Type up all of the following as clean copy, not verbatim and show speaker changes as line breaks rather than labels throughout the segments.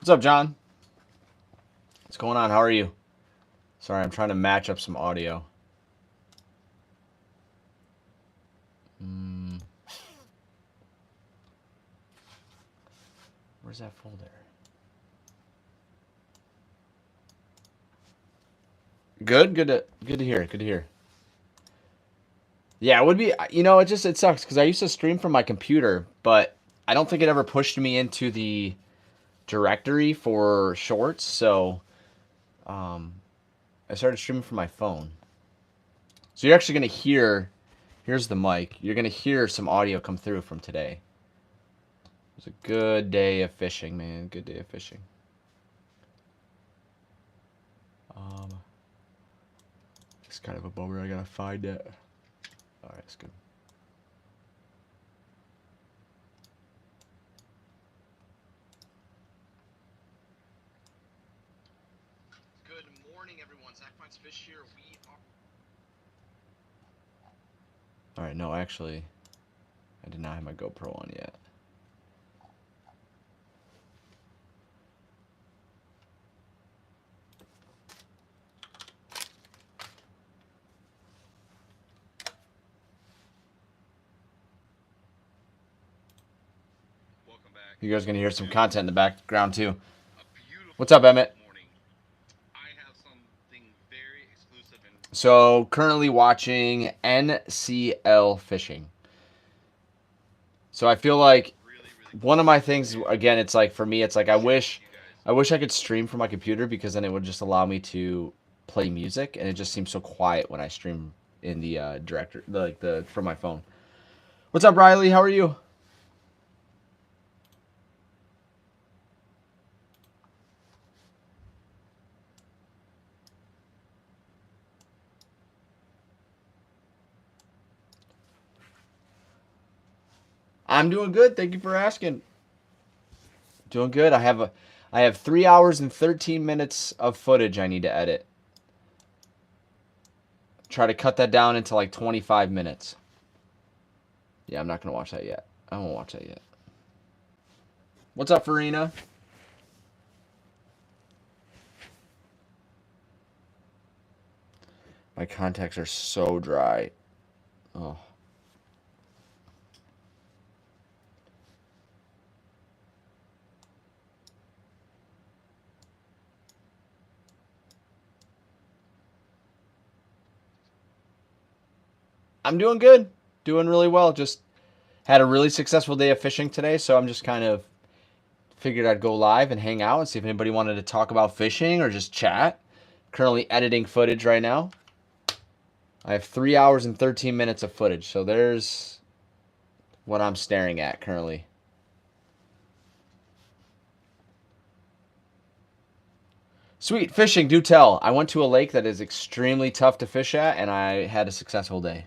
What's up, John? What's going on? How are you? Sorry, I'm trying to match up some audio. Mm, where's that folder? Good, good to hear. Good to hear. Yeah, it would be. It sucks because I used to stream from my computer, but I don't think it ever pushed me into the directory for shorts. So um, I started streaming from my phone. So you're actually gonna hear. Here's the mic. You're gonna hear some audio come through from today. It was a good day of fishing, man. Good day of fishing. Um, it's kind of a bummer. I gotta find it. All right, that's good.
Good morning, everyone. Zach Finds Fish here. We are.
All right, no, actually, I did not have my GoPro on yet.
Welcome back.
You guys are gonna hear some content in the background too.
A beautiful
What's up, Emmett?
morning. I have something very exclusive and
So currently watching NCL fishing. So I feel like
really
one of
cool
my things
today.
again, it's like for me, it's like
Share with you guys.
I wish I could stream from my computer because then it would just allow me to play music, and it just seems so quiet when I stream in the director, like the from my phone. What's up, Riley? How are you? I'm doing good. Thank you for asking. Doing good. I have 3 hours and 13 minutes of footage I need to edit. Try to cut that down into like 25 minutes. Yeah, I'm not gonna watch that yet. I won't watch that yet. What's up, Farina? My contacts are so dry. Oh. I'm doing good. Doing really well. Just had a really successful day of fishing today, so I'm just kind of figured I'd go live and hang out and see if anybody wanted to talk about fishing or just chat. Currently editing footage right now. I have 3 hours and 13 minutes of footage, so there's what I'm staring at currently. Sweet fishing, do tell. I went to a lake that is extremely tough to fish at, and I had a successful day.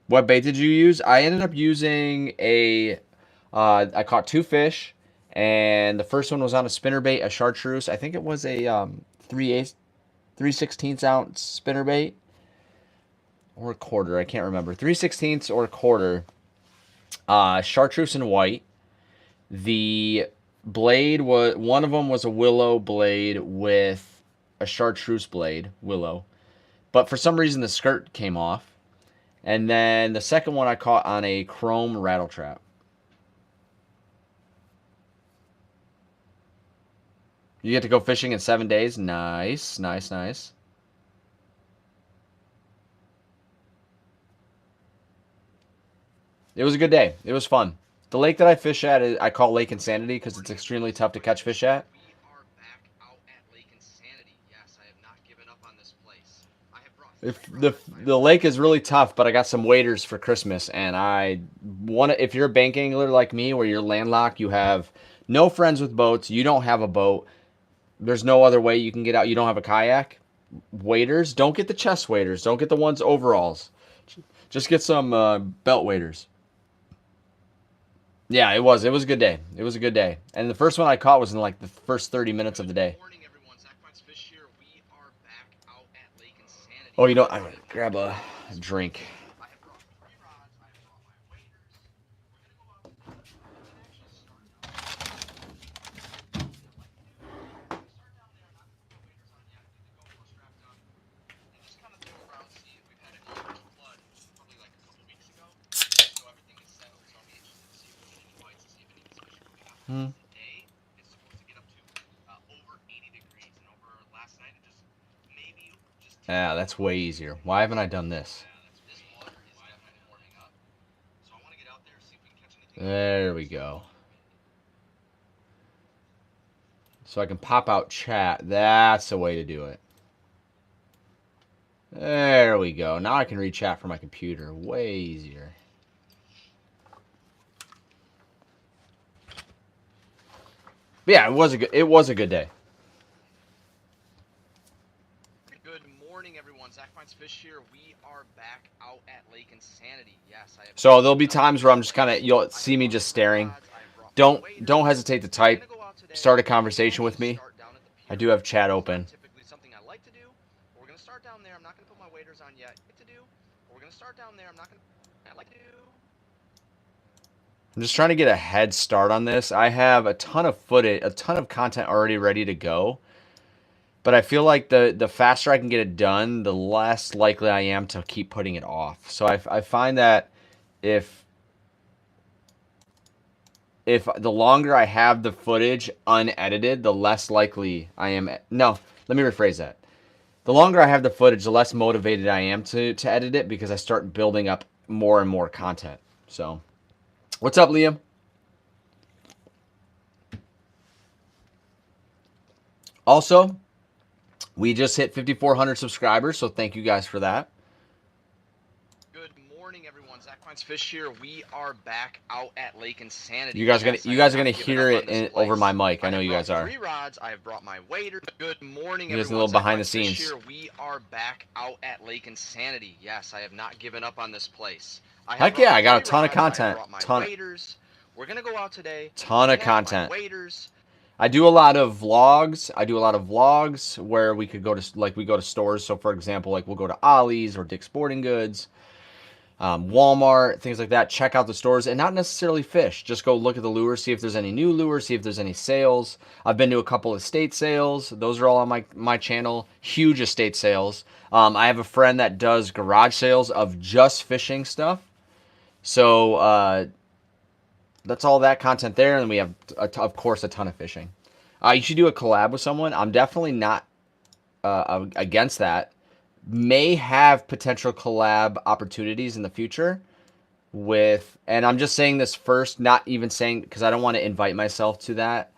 What bait did you use? I ended up using I caught two fish, and the first one was on a spinner bait, a chartreuse. I think it was a 3/16 ounce spinner bait or a quarter. I can't remember. 3/16 or a quarter. Chartreuse and white. The blade was one of them was a willow blade with a chartreuse blade, willow. But for some reason the skirt came off. And then the second one I caught on a chrome rattle trap. You get to go fishing in 7 days. Nice, nice, nice. It was a good day. It was fun. The lake that I fish at, I call Lake Insanity because it's extremely tough to catch fish at.
We are back out at Lake Insanity. Yes, I have not given up on this place. I have brought
If
three
the
rods.
the lake is really tough, but I got some waders for Christmas, and I want to. If you're a bank angler like me, where you're landlocked, you have no friends with boats, you don't have a boat, there's no other way you can get out. You don't have a kayak. Waders, don't get the chest waders. Don't get the ones overalls. Just get some belt waders. Yeah, it was. It was a good day. It was a good day. And the first one I caught was in like the first 30 minutes of the
Good
day.
morning, everyone. Zach Finds Fish here. We are back out at Lake Insanity.
Oh, you know, I'm gonna grab a drink.
I have brought three rods. I have brought my waders. We're gonna go out. We can actually start out. Today it's supposed to get up to over 80 degrees, and over last night it just maybe just
Yeah, that's way easier. Why haven't I done this?
this water is definitely warming up. So I want to get out there see if we can catch anything.
There we go. So I can pop out chat. That's the way to do it. There we go. Now I can read chat from my computer. Way easier. But yeah, it was a good day.
Good morning, everyone. Zach Finds Fish here. We are back out at Lake Insanity. Yes, I have.
So there'll be times where I'm just kind of, you'll see me just staring. Don't hesitate to type. Start a conversation with me. I do have chat open.
Typically something I like to do. We're gonna start down there. I'm not gonna put my waders on yet. What to do? We're gonna start down there. I'm not gonna. I like to do.
I'm just trying to get a head start on this. I have a ton of footage, a ton of content already ready to go. But I feel like the faster I can get it done, the less likely I am to keep putting it off. So I find that if the longer I have the footage unedited, the less likely I am. No, let me rephrase that. The longer I have the footage, the less motivated I am to edit it because I start building up more and more content. So, what's up, Liam? Also, we just hit 5,400 subscribers, so thank you guys for that.
Good morning, everyone. Zach Finds Fish here. We are back out at Lake Insanity.
You guys are gonna hear it over my mic. I know you guys are.
3 rods. I have brought my waders. Good morning,
You guys a
everyone.
little behind the
Zach Finds Fish
scenes.
Here. We are back out at Lake Insanity. Yes, I have not given up on this place.
Heck yeah, I got a ton of content.
We're gonna go out today.
Ton of content.
Waders.
I do a lot of vlogs. Where we could go to, like, we go to stores. So, for example, like, we'll go to Ollie's or Dick's Sporting Goods, Walmart, things like that. Check out the stores and not necessarily fish. Just go look at the lures, see if there's any new lures, see if there's any sales. I've been to a couple estate sales. Those are all on my channel. Huge estate sales. I have a friend that does garage sales of just fishing stuff. So, that's all that content there, and we have, of course, a ton of fishing. You should do a collab with someone. I'm definitely not against that. May have potential collab opportunities in the future with, and I'm just saying this first, not even saying, because I don't want to invite myself to that,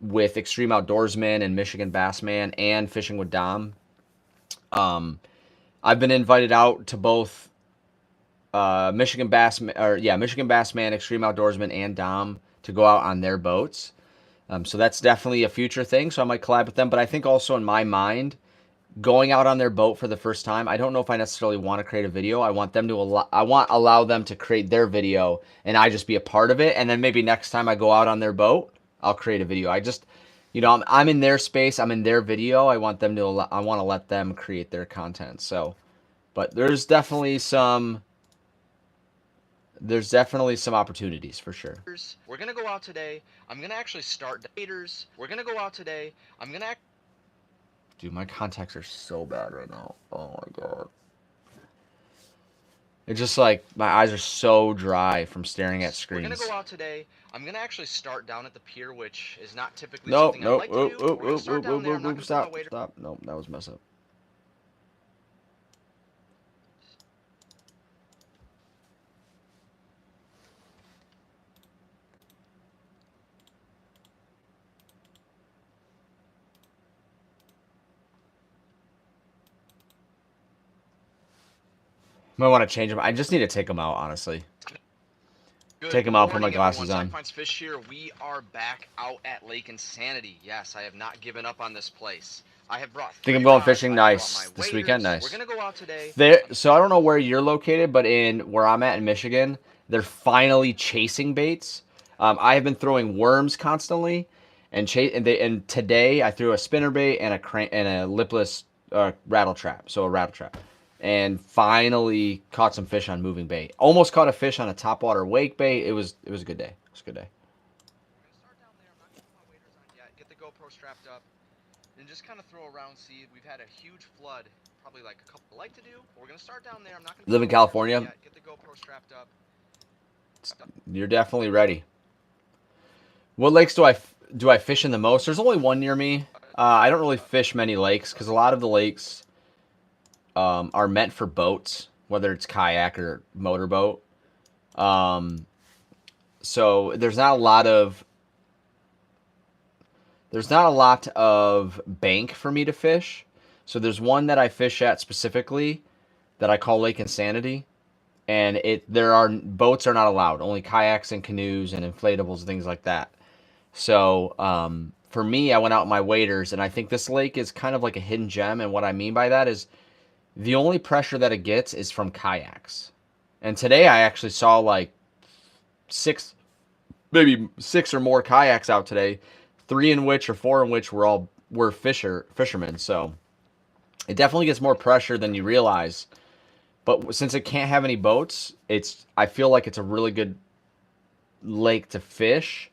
with Extreme Outdoorsman and Michigan Bassman and Fishing with Dom. I've been invited out to both Michigan Bassman, Extreme Outdoorsman, and Dom to go out on their boats. So that's definitely a future thing. So I might collab with them. But I think also in my mind, going out on their boat for the first time, I don't know if I necessarily want to create a video. I want them to allow them to create their video, and I just be a part of it. And then maybe next time I go out on their boat, I'll create a video. I just, I'm in their space. I'm in their video. I want to let them create their content. So, but there's definitely some opportunities for sure.
We're gonna go out today. I'm gonna actually start waders. We're gonna go out today.
Dude, my contacts are so bad right now. Oh my god. It's just like my eyes are so dry from staring at screens.
We're gonna go out today. I'm gonna actually start down at the pier, which is not typically
Nope,
something I like to do. We're gonna start down there. I'm not gonna put my wader.
Stop. Nope, that was mess up. Might want to change them. I just need to take them out, honestly. Take them out, put my glasses on.
Zach Finds Fish here. We are back out at Lake Insanity. Yes, I have not given up on this place. I have brought.
Think I'm going fishing. Nice this weekend. Nice.
We're gonna go out today.
So I don't know where you're located, but where I'm at in Michigan, they're finally chasing baits. I have been throwing worms constantly, and today I threw a spinnerbait and a lipless rattle trap. So a rattle trap. And finally caught some fish on moving bait. Almost caught a fish on a topwater wake bait. It was a good day. It was a good day.
We're gonna start down there. I'm not gonna put my waders on yet. Get the GoPro strapped up, and just kind of throw around. See, we've had a huge flood. Probably like a couple. Like to do. We're gonna start down there. I'm not gonna
live in California.
Get the GoPro strapped up.
You're definitely ready. What lakes do I fish in the most? There's only one near me. I don't really fish many lakes because a lot of the lakes are meant for boats, whether it's kayak or motorboat. Um, so there's not a lot of bank for me to fish. So there's one that I fish at specifically that I call Lake Insanity, and boats are not allowed, only kayaks and canoes and inflatables and things like that. So for me, I went out in my waders, and I think this lake is kind of like a hidden gem. And what I mean by that is the only pressure that it gets is from kayaks. And today I actually saw like six, maybe six or more kayaks out today, three in which or four in which were fishermen. So it definitely gets more pressure than you realize. But since it can't have any boats, I feel like it's a really good lake to fish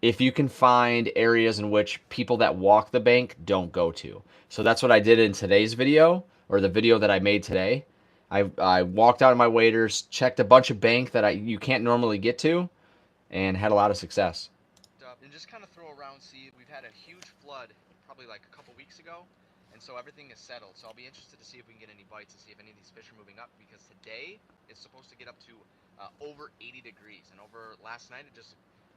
if you can find areas in which people that walk the bank don't go to. So that's what I did in today's video, or the video that I made today. I walked out of my waders, checked a bunch of bank that you can't normally get to, and had a lot of success.
And just kind of throw around seed. We've had a huge flood probably like a couple weeks ago, and so everything is settled. So I'll be interested to see if we can get any bites and see if any of these fish are moving up, because today it's supposed to get up to over 80 degrees, and over last night it just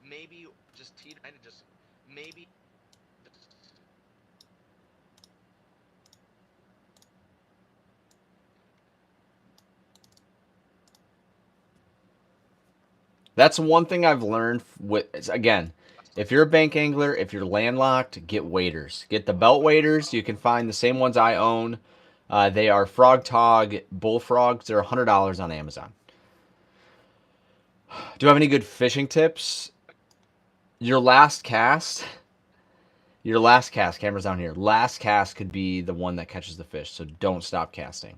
maybe just teetered, just maybe.
That's one thing I've learned again, if you're a bank angler, if you're landlocked, get waders. Get the belt waders. You can find the same ones I own. They are Frog Tog bullfrogs. They're $100 on Amazon. Do you have any good fishing tips? Your last cast, camera's down here. Last cast could be the one that catches the fish, so don't stop casting.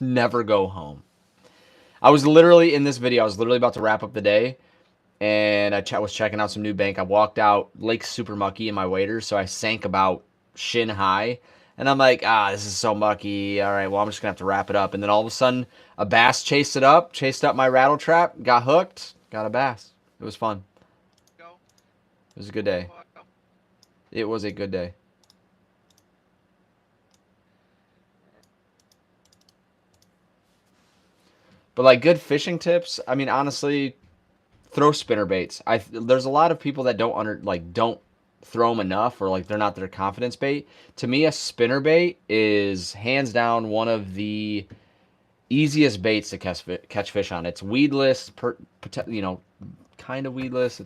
Never go home. I was literally in this video, I was literally about to wrap up the day, and I was checking out some new bank. I walked out, lake's super mucky in my waders, so I sank about shin high, and I'm like, this is so mucky. All right, well, I'm just gonna have to wrap it up. And then all of a sudden, a bass chased up my rattle trap, got hooked, got a bass. It was fun. It was a good day. It was a good day. But like good fishing tips, I mean, honestly, throw spinner baits. There's a lot of people that don't throw them enough, or like they're not their confidence bait. To me, a spinner bait is hands down one of the easiest baits to catch fish on. It's weedless, kind of weedless.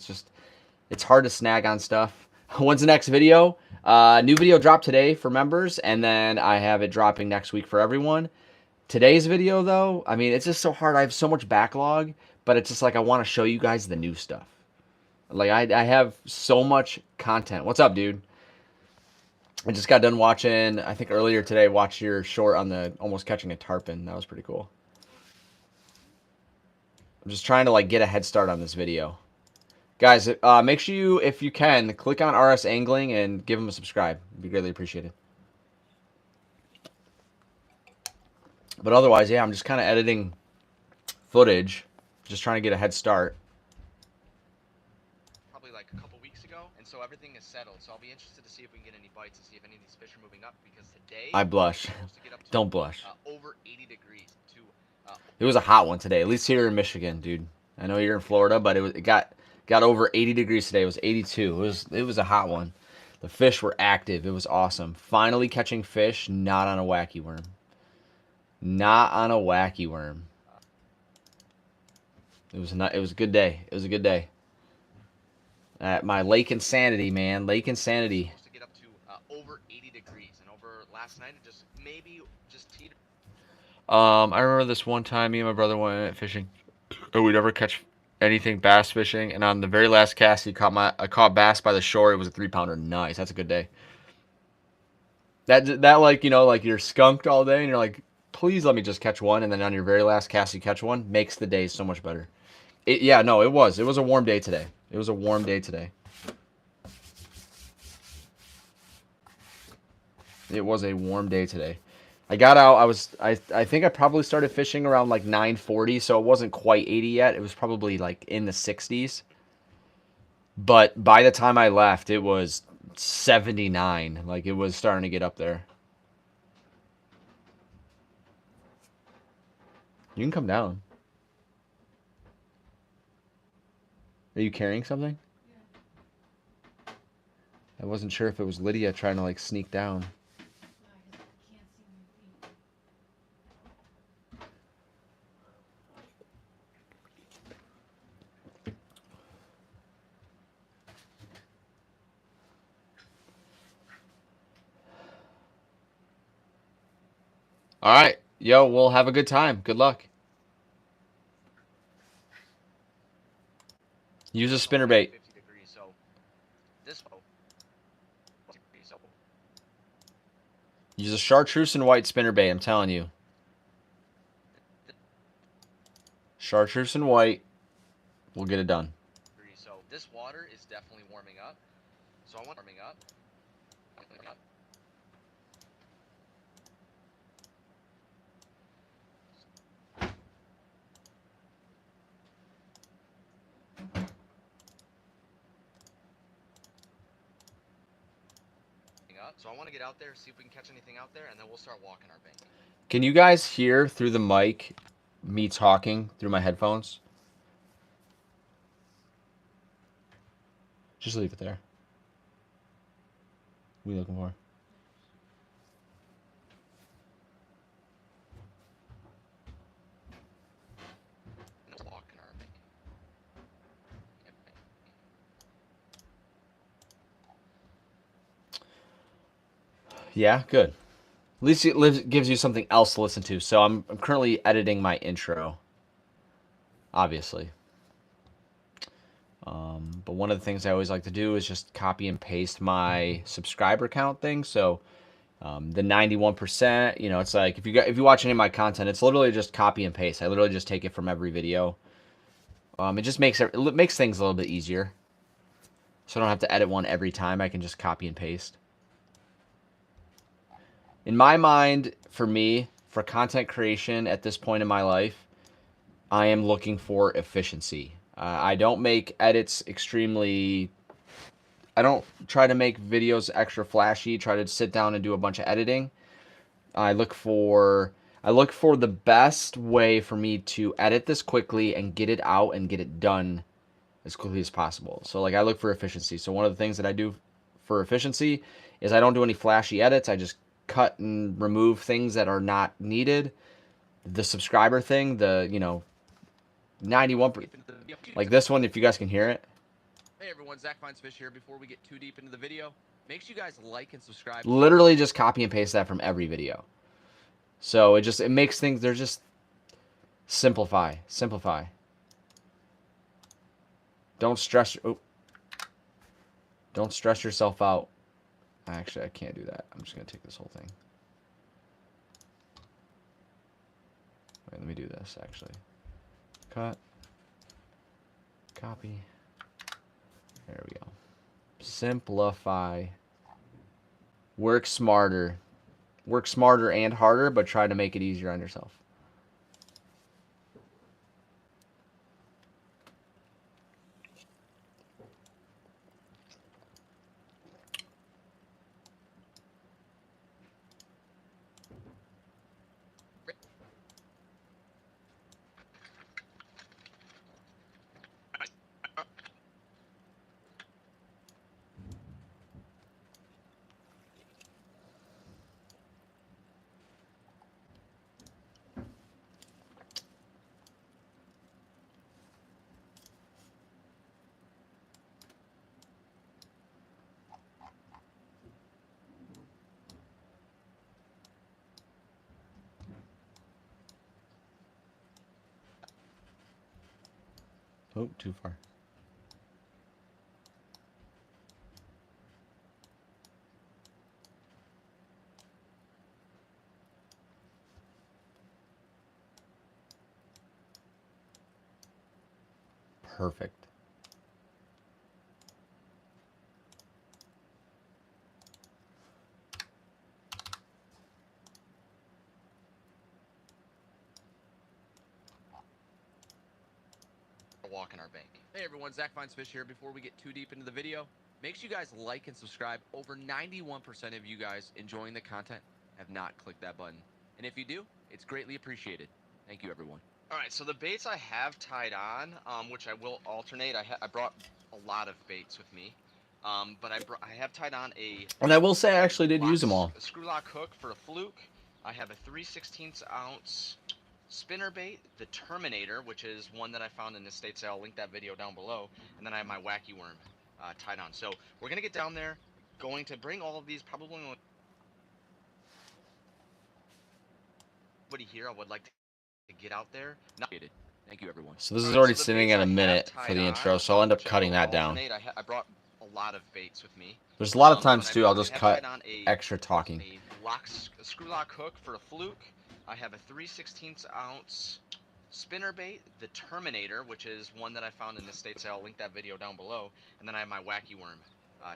It's hard to snag on stuff. When's the next video? New video dropped today for members, and then I have it dropping next week for everyone. Today's video, though, I mean, it's just so hard. I have so much backlog, but it's just like I want to show you guys the new stuff. Like, I have so much content. What's up, dude? I just got done watching, I think earlier today, watched your short on the almost catching a tarpon. That was pretty cool. I'm just trying to, like, get a head start on this video. Guys, make sure you, if you can, click on RS Angling and give them a subscribe. It'd be greatly appreciated. But otherwise, yeah, I'm just kind of editing footage, just trying to get a head start.
Probably like a couple weeks ago, and so everything is settled. So I'll be interested to see if we can get any bites and see if any of these fish are moving up, because today
I blush. Don't blush.
Over 80 degrees.
It was a hot one today, at least here in Michigan, dude. I know you're in Florida, but it got over 80 degrees today. It was 82. It was a hot one. The fish were active. It was awesome. Finally catching fish, not on a wacky worm. Not on a wacky worm. It was a good day. It was a good day. At my Lake Insanity, man. Lake Insanity.
To get up to over 80 degrees, and over last night it just teetered.
I remember this one time me and my brother went fishing, and we never catch anything bass fishing. And on the very last cast, I caught bass by the shore. It was a 3-pounder. Nice. That's a good day. That like, you know, like you're skunked all day, and you're like, please let me just catch one, and then on your very last cast you catch one, makes the day so much better. Yeah, no, it was a warm day today. It was a warm day today. It was a warm day today. I got out, I think I probably started fishing around like 9:40, so it wasn't quite 80 yet. It was probably like in the 60s. But by the time I left, it was 79. Like, it was starting to get up there. You can come down. Are you carrying something?
Yeah.
I wasn't sure if it was Lydia trying to, like, sneak down.
No, I can't see my feet.
All right. Yo, we'll have a good time. Good luck. Use a
It's
spinner
only
bait.
50 degrees, so this bow. So
Use a chartreuse and white spinner bait, I'm telling you. Chartreuse and white. We'll get it done.
so this water is definitely warming up. So I want warming up. So I want to get out there, see if we can catch anything out there, and then we'll start walking our bank.
Can you guys hear through the mic me talking through my headphones? Just leave it there. What are you looking for?
And we'll walking our bank.
Yeah, good. At least it gives you something else to listen to. So I'm currently editing my intro, obviously. But one of the things I always like to do is just copy and paste my subscriber count thing. So the 91%, you know, it's like if you watch any of my content, it's literally just copy and paste. I literally just take it from every video. It just makes things a little bit easier. So I don't have to edit one every time. I can just copy and paste. In my mind, for me, for content creation at this point in my life, I am looking for efficiency. I don't make edits extremely. I don't try to make videos extra flashy. Try to sit down and do a bunch of editing. I look for the best way for me to edit this quickly and get it out and get it done as quickly as possible. So like I look for efficiency. So one of the things that I do for efficiency is I don't do any flashy edits. I just cut and remove things that are not needed. The subscriber thing, the 91, like this one, if you guys can hear it.
Hey everyone, Zach Finds Fish here. Before we get too deep into the video, make sure you guys like and subscribe.
Literally just copy and paste that from every video. So it makes things, they're just simplify. Don't stress yourself out. Actually, I can't do that. I'm just going to take this whole thing. Wait, let me do this actually. Cut. Copy. There we go. Simplify. Work smarter. Work smarter and harder, but try to make it easier on yourself. Oh, too far. Perfect.
walking our bank.
Hey everyone, Zach Finds Fish here. Before we get too deep into the video, make sure you guys like and subscribe. Over 91% of you guys enjoying the content have not clicked that button. And if you do, it's greatly appreciated. Thank you, everyone.
All right, so the baits I have tied on, which I will alternate. I brought a lot of baits with me, but I have tied on a
And I will say I actually did use them all.
a screw lock hook for a fluke. I have a 3/16 ounce spinner bait, the Terminator, which is one that I found in the States. I'll link that video down below. And then I have my wacky worm tied on. So we're gonna get down there, going to bring all of these. Probably only anybody here I would like to get out there. Not
Thank you, everyone.
So this is
Alright,
already
so the
sitting
baits
at
I
a
have
minute for
tied
the
on,
intro, so I'll end up
which I
cutting
will
that down.
alternate. I brought a lot of baits with me.
There's a lot of
But
times too I'll just
have
cut
tied on a
extra talking.
a screw lock hook for a fluke. I have a 3/16 ounce spinner bait, the Terminator, which is one that I found in the States. I'll link that video down below. And then I have my wacky worm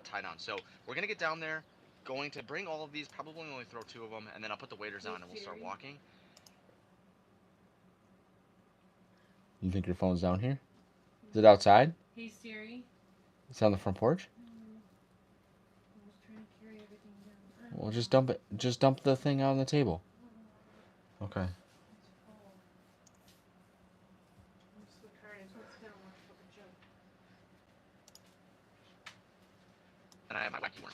tied on. So we're gonna get down there, going to bring all of these. Probably only throw 2 of them, and then I'll put the waders on and we'll start walking.
You think your phone's down here? Is it outside?
Hey Siri.
It's on the front porch?
I was trying to carry everything down.
Well, just dump it. Just dump the thing out on the table. Okay.
It's full. I'm so tired. I just want to sit down and watch a fucking show.
And I have my wacky worm.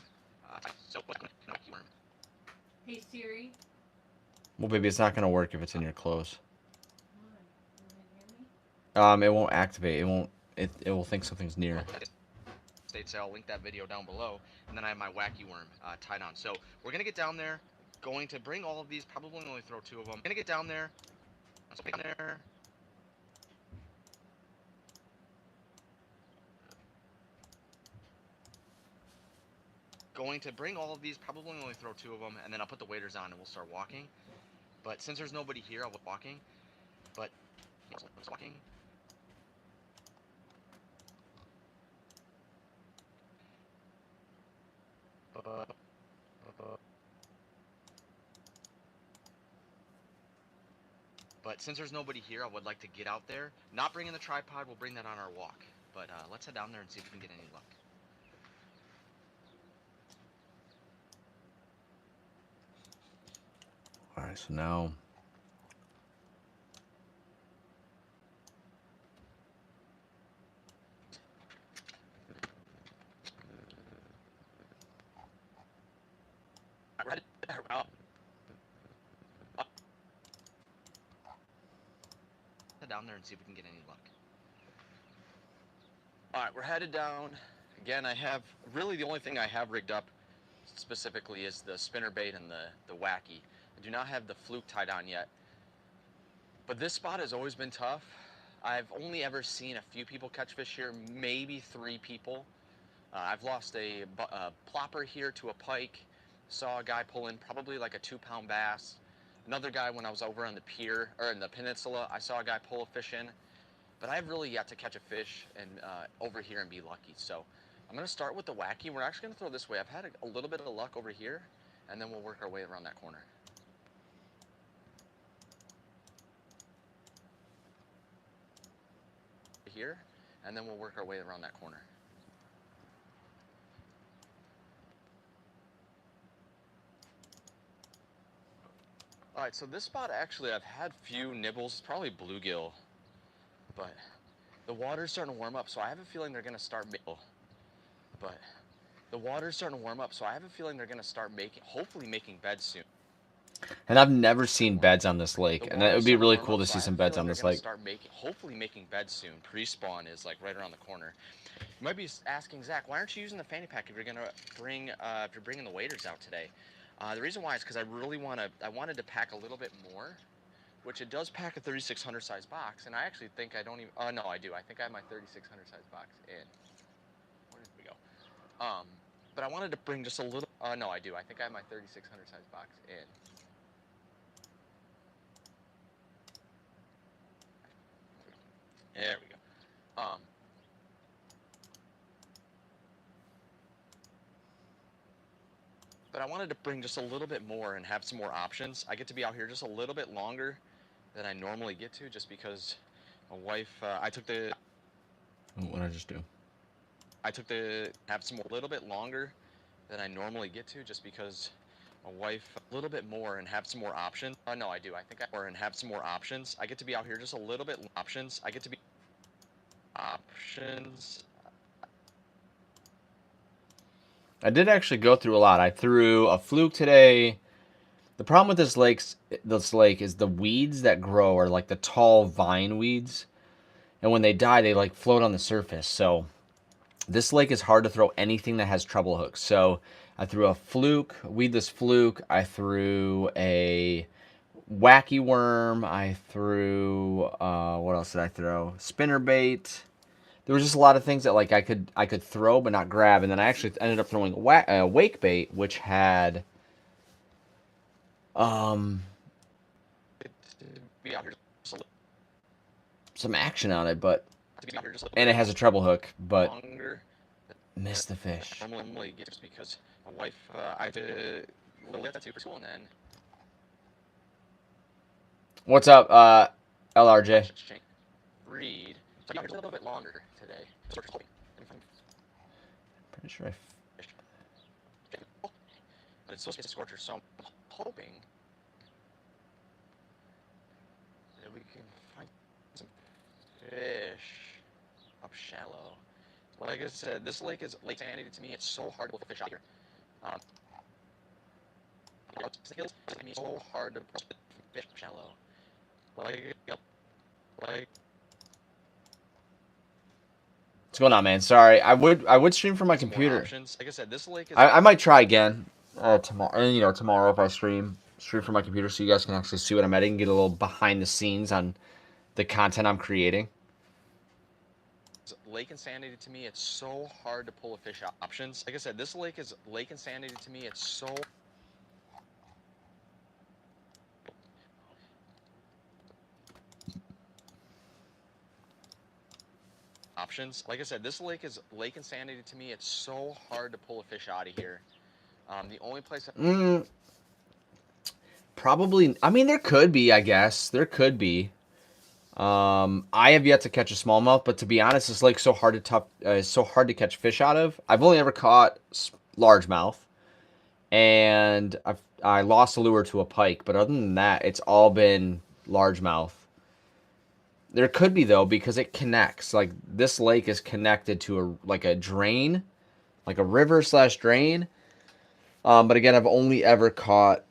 So what's my wacky worm?
Hey Siri.
Well, baby, it's not gonna work if it's in your clothes.
Why? You want to hear me?
It won't activate. It won't. It will think something's near.
States. I'll link that video down below. And then I have my wacky worm tied on. So we're gonna get down there, going to bring all of these. Probably only throw 2 of them. Gonna get down there. So down there. Going to bring all of these. Probably only throw 2 of them, and then I'll put the waders on and we'll start walking. But since there's nobody here, I'll be walking. But let's walking. But since there's nobody here, I would like to get out there. Not bringing the tripod, we'll bring that on our walk. But let's head down there and see if we can get any luck.
All right. So now.
Head down there and see if we can get any luck.
All right, we're headed down. Again, I have really the only thing I have rigged up specifically is the spinner bait and the wacky. I do not have the fluke tied on yet. But this spot has always been tough. I've only ever seen a few people catch fish here, maybe 3 people. I've lost a plopper here to a pike. Saw a guy pull in probably like a 2-pound bass. Another guy when I was over on the pier, or in the peninsula, I saw a guy pull a fish in. But I've really yet to catch a fish and over here and be lucky. So I'm gonna start with the wacky. We're actually gonna throw this way. I've had a little bit of luck over here, and then we'll work our way around that corner. Here, and then we'll work our way around that corner. All right, so this spot actually I've had few nibbles, probably bluegill, but the water's starting to warm up, so I have a feeling they're gonna start making. But the water's starting to warm up, so I have a feeling they're gonna start hopefully making beds soon.
And I've never seen beds on this lake, and it would be really cool to see some beds on this lake.
Hopefully making beds soon. Pre-spawn is like right around the corner. You might be asking, Zach, why aren't you using the fanny pack if you're gonna bring if you're bringing the waders out today? The reason why is because I wanted to pack a little bit more, which it does pack a 3600 size box, and I actually think I don't even. Oh no, I do. I think I have my 3600 size box in. Where did we go? But I wanted to bring just a little. Oh no, I do. I think I have my 3600 size box in. There we go. But I wanted to bring just a little bit more and have some more options. I get to be out here just a little bit longer than I normally get to, just because my wife, I took the
I just do?
I took the have some a little bit longer than I normally get to, just because my wife a little bit more and have some more options. No, I do. I think I more and have some more options. I get to be out here just a little bit options. I get to be options.
I did actually go through a lot. I threw a fluke today. The problem with this lake is the weeds that grow are like the tall vine weeds, and when they die, they like float on the surface. So this lake is hard to throw anything that has treble hooks. So I threw a fluke, weedless fluke. I threw a wacky worm. I threw what else did I throw? Spinner bait. There was just a lot of things that like I could throw but not grab, and then I actually ended up throwing wake bait, which had
Be out here just a little,
some action on it, but
be out here just a
and it has a treble hook, but
longer.
missed the fish.
Normally get just because my wife, I have to let that to for school, and then
What's up, LRJ?
read. So yeah, a little bit longer today.
Pretty sure I.
But it's supposed to be a scorcher, so I'm hoping that we can find some fish up shallow. Like I said, this lake is Lake Sanity to me. It's so hard to pull fish out here. It's so hard to pull fish shallow. Like.
What's going on, man? Sorry, I would stream from my computer.
Like I said, this lake is.
I might try again tomorrow. And tomorrow if I stream from my computer, so you guys can actually see what I'm editing, get a little behind the scenes on the content I'm creating.
Lake Insanity to me, it's so hard to pull a fish options. Like I said, this lake is Lake Insanity to me. It's so. Options. Like I said, this lake is Lake Insanity to me. It's so hard to pull a fish out of here. The only place.
Probably. I mean, there could be. I guess there could be. I have yet to catch a smallmouth, but to be honest, this lake's so hard to catch fish out of. I've only ever caught largemouth, and I lost a lure to a pike. But other than that, it's all been largemouth. There could be though, because it connects. Like this lake is connected to a drain, like a river/drain. But again, I've only ever caught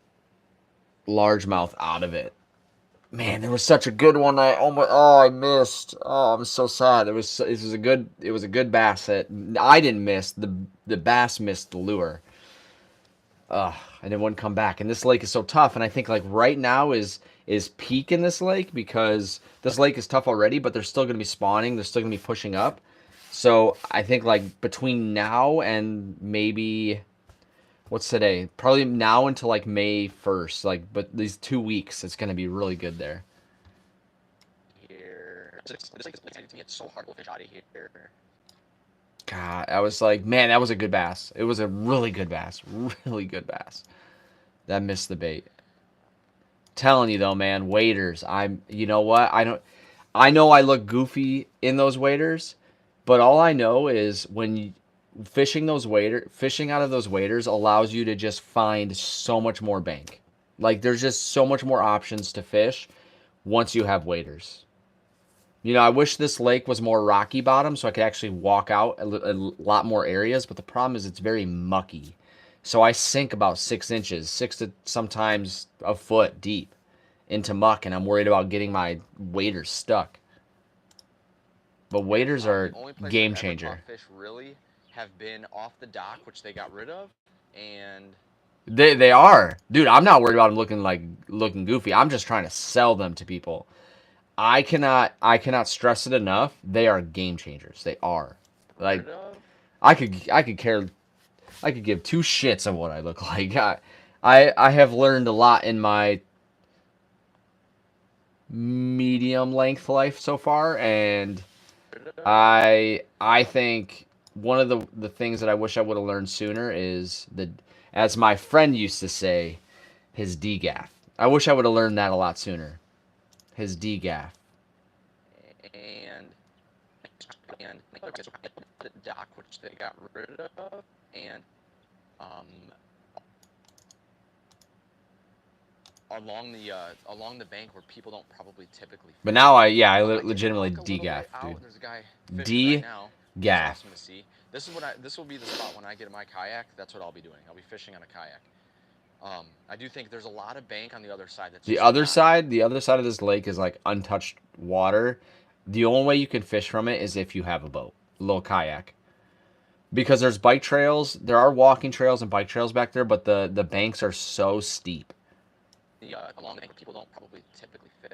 largemouth out of it. Man, there was such a good one. I missed. Oh, I'm so sad. It was a good bass that I didn't miss. The bass missed the lure. And it wouldn't come back. And this lake is so tough. And I think like right now is peak in this lake, because this lake is tough already, but they're still going to be spawning. They're still going to be pushing up. So I think like between now and maybe, what's today? Probably now until like May 1st. But these 2 weeks, it's going to be really good there.
Here, this lake is to me. It's so hard to pull fish out of here.
God, I was like, man, that was a good bass. It was a really good bass. Really good bass. That missed the bait. Telling you though, man, waders. You know what? I know I look goofy in those waders, but all I know is fishing out of those waders allows you to just find so much more bank. Like there's just so much more options to fish once you have waders. I wish this lake was more rocky bottom so I could actually walk out a lot more areas, but the problem is it's very mucky. So I sink about 6 inches, 6 to sometimes a foot deep into muck, and I'm worried about getting my waders stuck. But waders are game changer.
Fish really have been off the dock, which they got rid of, and
they are. Dude, I'm not worried about them looking goofy. I'm just trying to sell them to people. I cannot stress it enough. They are game changers. They are. Like I could give two shits of what I look like. I have learned a lot in my medium length life so far, and I think one of the things that I wish I would have learned sooner is as my friend used to say, his D-gaff. I wish I would have learned that a lot sooner. His D-gaff.
And the dock, which they got rid of, and along the bank where people don't probably typically
But
fish.
now I
I did
legitimately
walk a little
degaff,
bit out.
dude.
There's a guy fishing right now. It's
Degaff.
awesome to see. This will be the spot when I get in my kayak. That's what I'll be doing. I'll be fishing on a kayak. I do think there's a lot of bank on the other side. That's
The
just
other
not-
side, the other side of this lake is like untouched water. The only way you can fish from it is if you have a boat, a little kayak. Because there's bike trails, there are walking trails and bike trails back there, but the banks are so steep.
along the bank where people don't probably typically fish.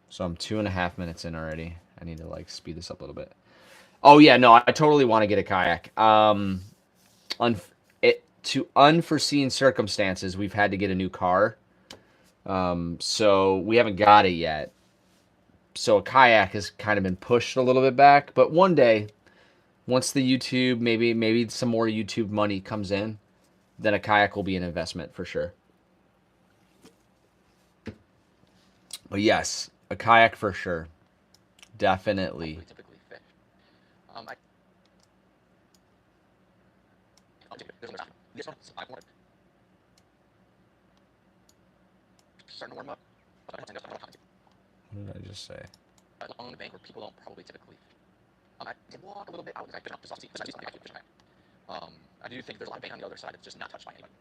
So I'm 2.5 minutes in already. I need to like speed this up a little bit. Oh yeah, no, I totally want to get a kayak. To unforeseen circumstances, we've had to get a new car. So we haven't got it yet. So a kayak has kind of been pushed a little bit back, but one day, once the YouTube, maybe some more YouTube money comes in, then a kayak will be an investment for sure. But yes, a kayak for sure. Definitely.
Typically fish. Starting to warm up.
What did I just say?
Along the bank where people don't probably typically. I did walk a little bit out because I couldn't just off I do think there's a lot of bank on the other side that's just not touched by anybody.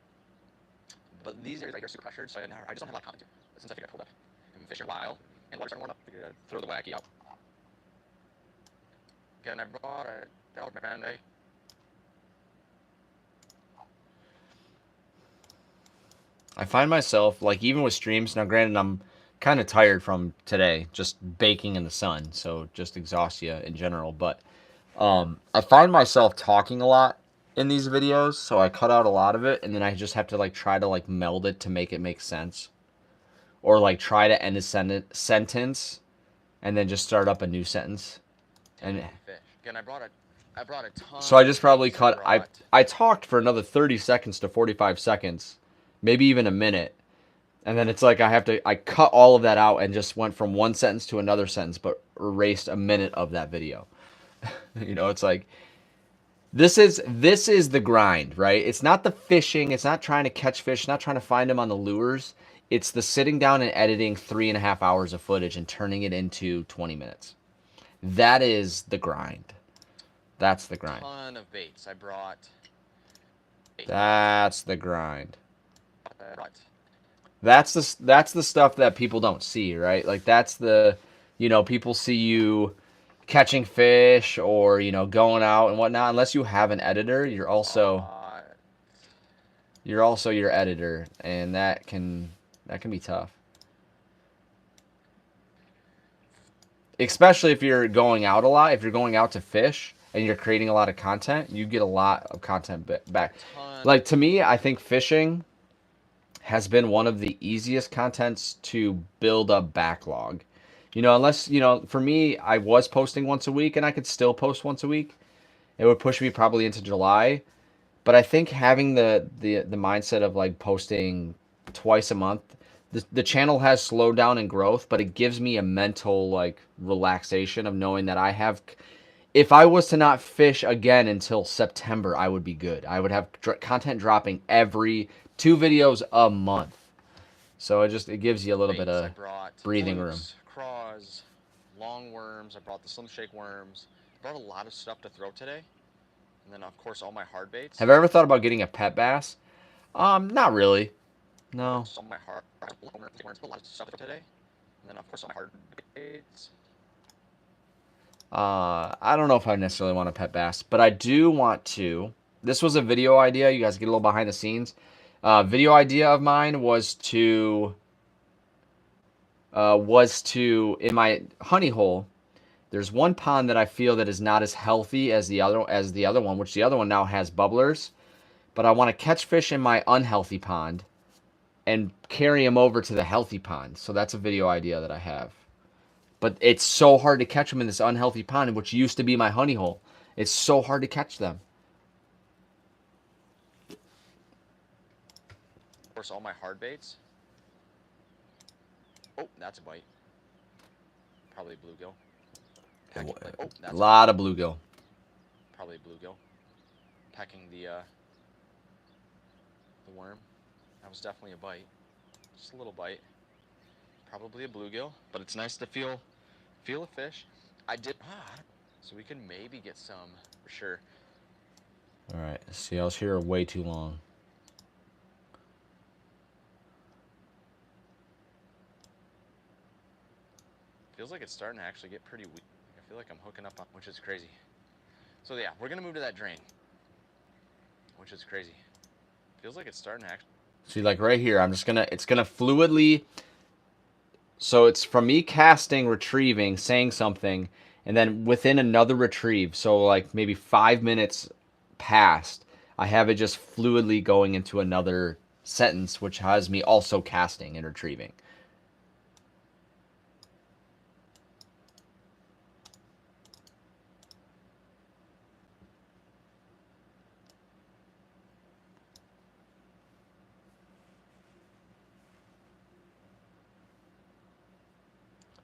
But these areas right here are super pressured, so I just don't have a lot of comment to. But since I figured I pulled up and fished a while and water's starting to warm up, I figured I'd throw the wacky out. Again, I brought a that was my band day.
I find myself, like, even with streams, now granted, I'm kind of tired from today, just baking in the sun, so just exhausts you in general, but I find myself talking a lot in these videos, so I cut out a lot of it, and then I just have to, like, try to, like, meld it to make it make sense. Or, like, try to end a sentence, and then just start up a new sentence. And
Fish. Again, I brought a ton.
so I just
of
probably
baits.
cut, I talked for another 30 seconds to 45 seconds, maybe even a minute. And then it's like I cut all of that out and just went from one sentence to another sentence, but erased a minute of that video. You know, it's like, this is the grind, right? It's not the fishing. It's not trying to catch fish, not trying to find them on the lures. It's the sitting down and editing 3.5 hours of footage and turning it into 20 minutes. That is the grind. That's the grind.
Ton of baits. I brought.
That's the grind.
Brought
That's the stuff that people don't see, right? Like that's the, you know, people see you catching fish or, you know, going out and whatnot. Unless you have an editor, you're also your editor, and that can be tough. Especially if you're going out a lot, if you're going out to fish and you're creating a lot of content, you get a lot of content back. Like to me, I think fishing has been one of the easiest contents to build a backlog. You know, unless, you know, for me, I was posting once a week and I could still post once a week. It would push me probably into July. But I think having the mindset of like posting twice a month, the channel has slowed down in growth, but it gives me a mental like relaxation of knowing that I have, if I was to not fish again until September, I would be good. I would have content dropping every 2 videos a month. So it gives you a little bit of breathing room.
Craws, long worms. I brought the Slim Shake worms. I brought a lot of stuff to throw today. And then of course all my hard baits.
Have you ever thought about getting a pet bass? Not really. No.
Some of my hard worms, a lot of stuff to throw today. And then of course all my hard baits.
I don't know if I necessarily want a pet bass, but I do want to. This was a video idea. You guys get a little behind the scenes. Video idea of mine was to in my honey hole. There's one pond that I feel that is not as healthy as the other one, which the other one now has bubblers. But I want to catch fish in my unhealthy pond and carry them over to the healthy pond. So that's a video idea that I have. But it's so hard to catch them in this unhealthy pond, which used to be my honey hole. It's so hard to catch them.
Of course, all my hard baits. Oh, that's a bite. Probably bluegill.
A
Pecking, oh, that's
lot of bluegill.
probably bluegill. Pecking the worm. That was definitely a bite. Just a little bite. Probably a bluegill, but it's nice to feel a fish. I did, so we can maybe get some for sure.
All right. See, I was here way too long.
Feels like it's starting to actually get pretty weak. I feel like I'm hooking up on, which is crazy. So yeah, we're gonna move to that drain, which is crazy. Feels like it's starting to actually.
See, like right here, it's gonna fluidly. So it's from me casting, retrieving, saying something, and then within another retrieve. So like maybe 5 minutes past, I have it just fluidly going into another sentence, which has me also casting and retrieving.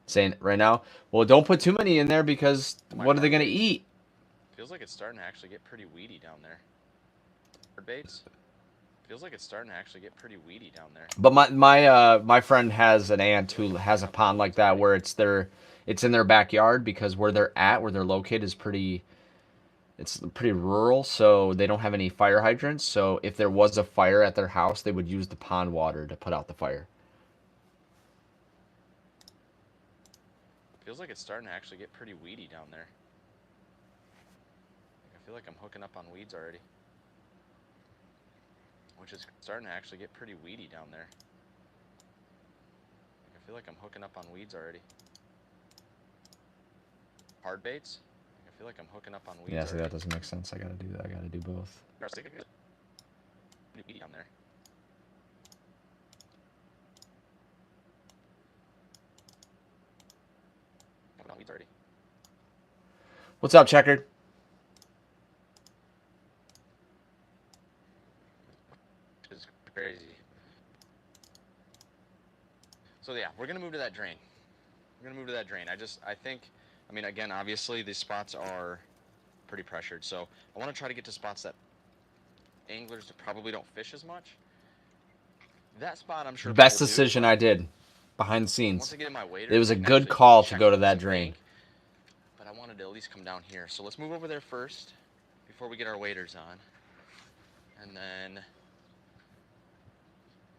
Saying right now, well, don't put too many in there because what are they gonna eat?
Feels like it's starting to actually get pretty weedy down there. Bird baits. Feels like it's starting to actually get pretty weedy down there.
But my friend has an aunt who has a pond like that where it's in their backyard because where they're located is it's pretty rural, so they don't have any fire hydrants. So if there was a fire at their house, they would use the pond water to put out the fire.
Feels like it's starting to actually get pretty weedy down there. I feel like I'm hooking up on weeds already. Which is starting to actually get pretty weedy down there. I feel like I'm hooking up on weeds already. Hard baits? I feel like I'm hooking up on weeds
Yeah, so
already.
that doesn't make sense. I gotta do that. I gotta do both.
Pretty weedy down there. Hooking on weeds already.
What's up, Checkered?
Which is crazy. So yeah, we're gonna move to that drain. I think, I mean, again, obviously these spots are pretty pressured, so I want to try to get to spots that anglers probably don't fish as much. That spot, I'm sure.
Best decision I did, behind the scenes.
Once I get in my waders,
It was a
I can
good
actually
call to
check
go to
the
that drain.
bank, but I wanted to at least come down here. So let's move over there first before we get our waders on, and then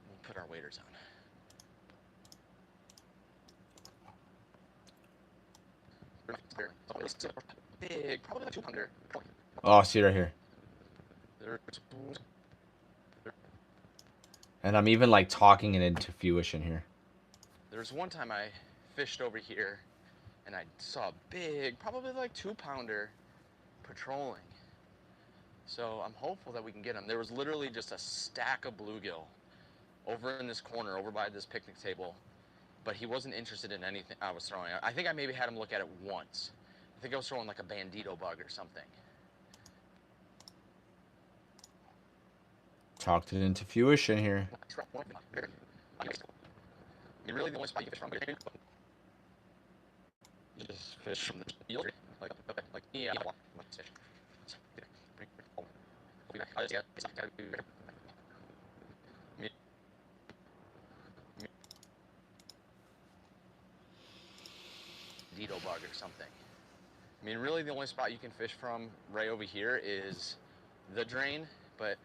we'll put our waders on. Big, probably like 200.
Oh, see right here. And I'm even like talking it into fewish in here.
There's one time I fished over here and I saw a big, probably like 2-pounder patrolling. So I'm hopeful that we can get him. There was literally just a stack of bluegill over in this corner, over by this picnic table, but he wasn't interested in anything I was throwing. I think I maybe had him look at it once. I think I was throwing like a bandito bug or something.
Talked it into fewish in here.
You're really the only spot you fish from. You just fish from the field, like yeah. Bandito bug or something. I mean, really the only spot you can fish from right over here is the drain, but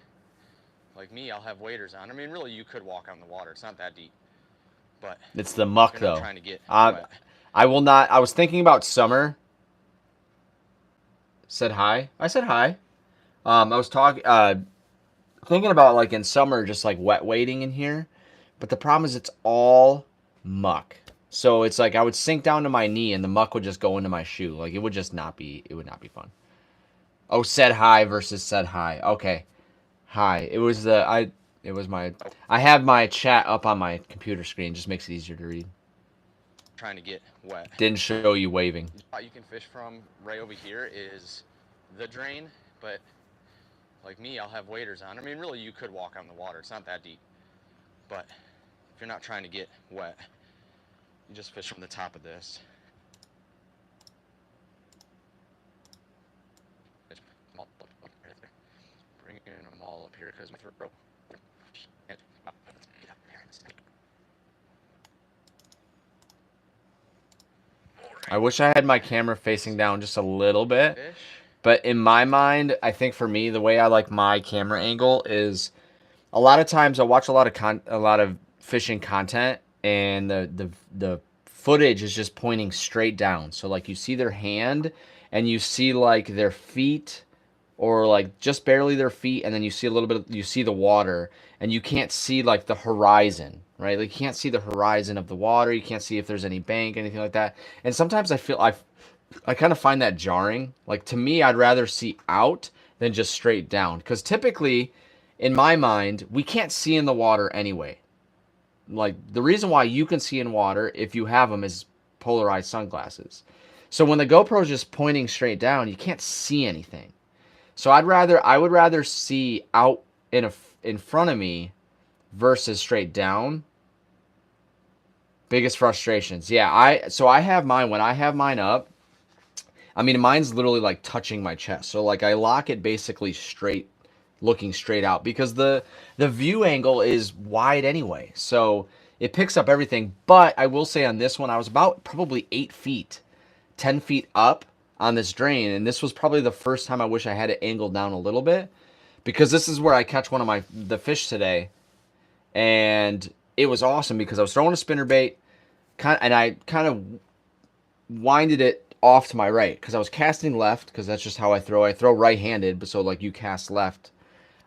like me, I'll have waders on. I mean, really, you could walk on the water. It's not that deep, but
It's the muck
you're not
though.
trying to get wet.
I will not. I was thinking about summer. Said hi. I said hi. I was thinking about like in summer, just like wet wading in here, but the problem is it's all muck. So it's like I would sink down to my knee and the muck would just go into my shoe. Like it would just not be. It would not be fun. Oh, said hi versus said hi. Okay, hi. It was the It was my. I have my chat up on my computer screen. Just makes it easier to read.
Trying to get wet.
Didn't show you waving.
The spot you can fish from right over here is the drain, but like me, I'll have waders on. I mean, really, you could walk on the water. It's not that deep, but if you're not trying to get wet, you just fish from the top of this. Bringing them all up here because my throat.
I wish I had my camera facing down just a little bit.
Fish.
But in my mind, I think for me, the way I like my camera angle is a lot of times I watch a lot of fishing content, and the footage is just pointing straight down. So like you see their hand, and you see like their feet, or like just barely their feet, and then you see a little bit. You see the water, and you can't see like the horizon, right? Like you can't see the horizon of the water. You can't see if there's any bank, anything like that. And sometimes I kind of find that jarring. Like to me, I'd rather see out than just straight down, because typically, in my mind, we can't see in the water anyway. Like the reason why you can see in water if you have them is polarized sunglasses. So when the GoPro is just pointing straight down, you can't see anything. So I would rather see out in front of me versus straight down. Biggest frustrations. Yeah, I have mine when I have mine up. I mean, mine's literally like touching my chest. So like I lock it basically straight, looking straight out, because the view angle is wide anyway. So it picks up everything. But I will say on this one, I was about probably 8 feet, 10 feet up on this drain. And this was probably the first time I wish I had it angled down a little bit, because this is where I catch one of the fish today. And it was awesome because I was throwing a spinnerbait, and I kind of winded it off to my right because I was casting left, because that's just how I throw. I throw right-handed, but so like you cast left.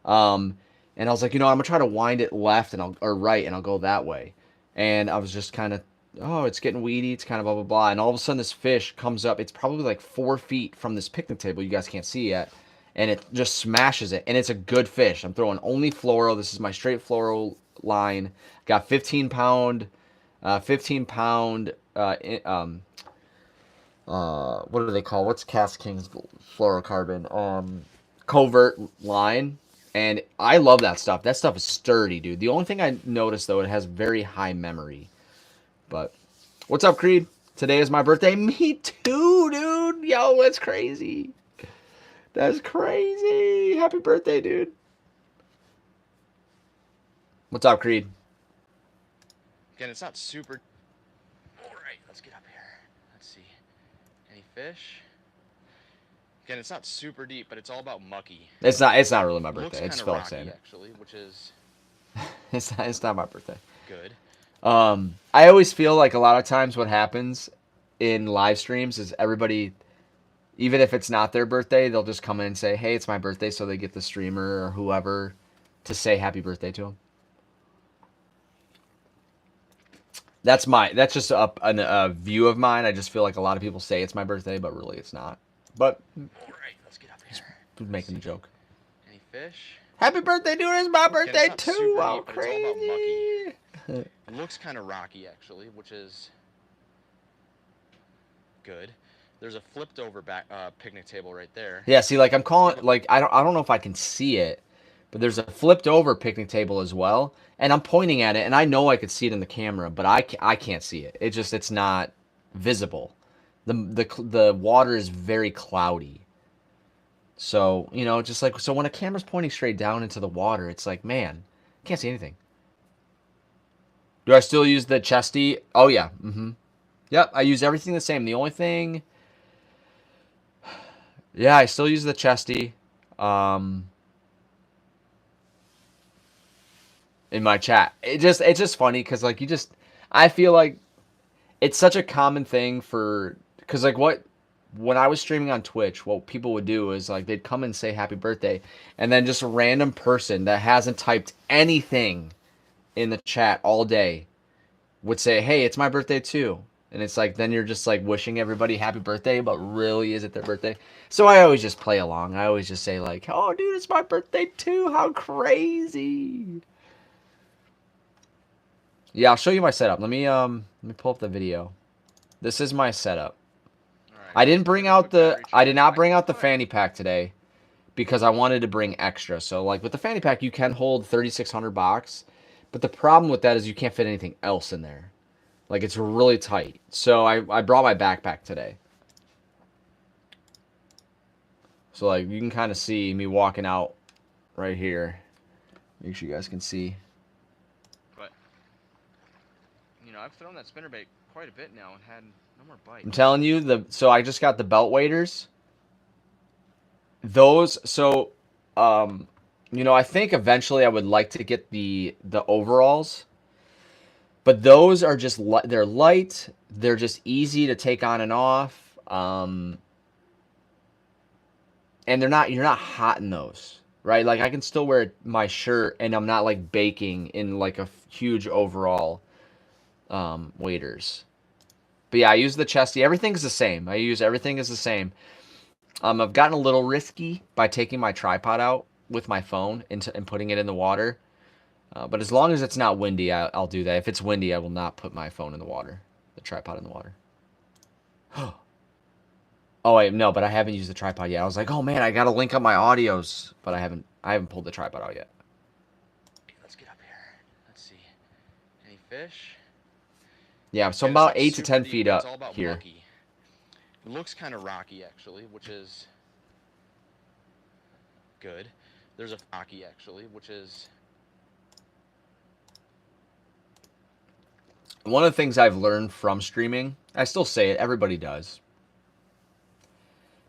And I was like, I'm gonna try to wind it left or right, and I'll go that way. And I was just kind of, oh, it's getting weedy, it's kind of blah blah blah. And all of a sudden, this fish comes up. It's probably like 4 feet from this picnic table. You guys can't see yet, and it just smashes it. And it's a good fish. I'm throwing only fluoro. This is my straight fluoro line. Got 15 pound. What do they call? What's Cast King's fluorocarbon? Covert line. And I love that stuff. That stuff is sturdy, dude. The only thing I noticed, though, it has very high memory. But what's up, Creed? Today is my birthday. Me too, dude. Yo, that's crazy. That's crazy. Happy birthday, dude. What's up, Creed?
Again, it's not super. All right, let's get up here. Let's see. Any fish? Again, it's not super deep, but it's all about mucky.
It's not really my birthday.
Looks
It's
kind of
Felix saying
rocky,
it.
actually, which is
It's not my birthday.
good.
I always feel like a lot of times what happens in live streams is everybody, even if it's not their birthday, they'll just come in and say, "Hey, it's my birthday," so they get the streamer or whoever to say happy birthday to them. That's just a view of mine. I just feel like a lot of people say it's my birthday, but really it's not. But
All right, let's get up here.
making a joke.
Any fish?
Happy birthday, dude! It's my birthday
not
too.
super
Oh,
deep, but it's all about mucky.
crazy!
It looks kind of rocky, actually, which is good. There's a flipped over picnic table right there.
Yeah, see, like I'm calling, like I don't know if I can see it, but there's a flipped over picnic table as well, and I'm pointing at it, and I know I could see it in the camera, but I can't see it. It's not visible. The water is very cloudy. So, just like, so when a camera's pointing straight down into the water, it's like, man, can't see anything. Do I still use the chesty? Oh yeah. Yep, I use everything the same. The only thing, yeah, I still use the chesty. In my chat. It's just funny because like I feel like it's such a common thing because like when I was streaming on Twitch, what people would do is like they'd come and say happy birthday, and then just a random person that hasn't typed anything in the chat all day would say, "Hey, it's my birthday too." And it's like, then you're just like wishing everybody happy birthday, but really is it their birthday? So I always just play along. I always just say like, "Oh dude, it's my birthday too. How crazy." Yeah, I'll show you my setup. Let me pull up the video. This is my setup.
All right.
I did not bring out the fanny pack today because I wanted to bring extra. So like with the fanny pack, you can hold 3,600 box, but the problem with that is you can't fit anything else in there. Like it's really tight. So I brought my backpack today. So like you can kind of see me walking out right here. Make sure you guys can see.
But you know, I've thrown that spinnerbait quite a bit now and had no more bites.
I'm telling you, so I just got the belt waders. Those, so you know, I think eventually I would like to get the overalls. But those are just they're light, they're just easy to take on and off. And you're not hot in those, right? Like I can still wear my shirt and I'm not like baking in like a huge overall waders. But yeah, I use the chesty. Everything's the same. Everything is the same. I've gotten a little risky by taking my tripod out with my phone and putting it in the water. But as long as it's not windy, I'll do that. If it's windy, I will not put my phone in the water, the tripod in the water. Oh wait, no, but I haven't used the tripod yet. I was like, oh man, I gotta link up my audios, but I haven't pulled the tripod out yet.
Let's get up here. Let's see. Any fish?
Yeah, so
Yeah,
I'm about
it's not
8 to
super
10
deep,
feet
but
up
it's all about
here.
mucky. It looks kind of rocky actually, which is good. There's a rocky actually, which is
One of the things I've learned from streaming, I still say it, everybody does.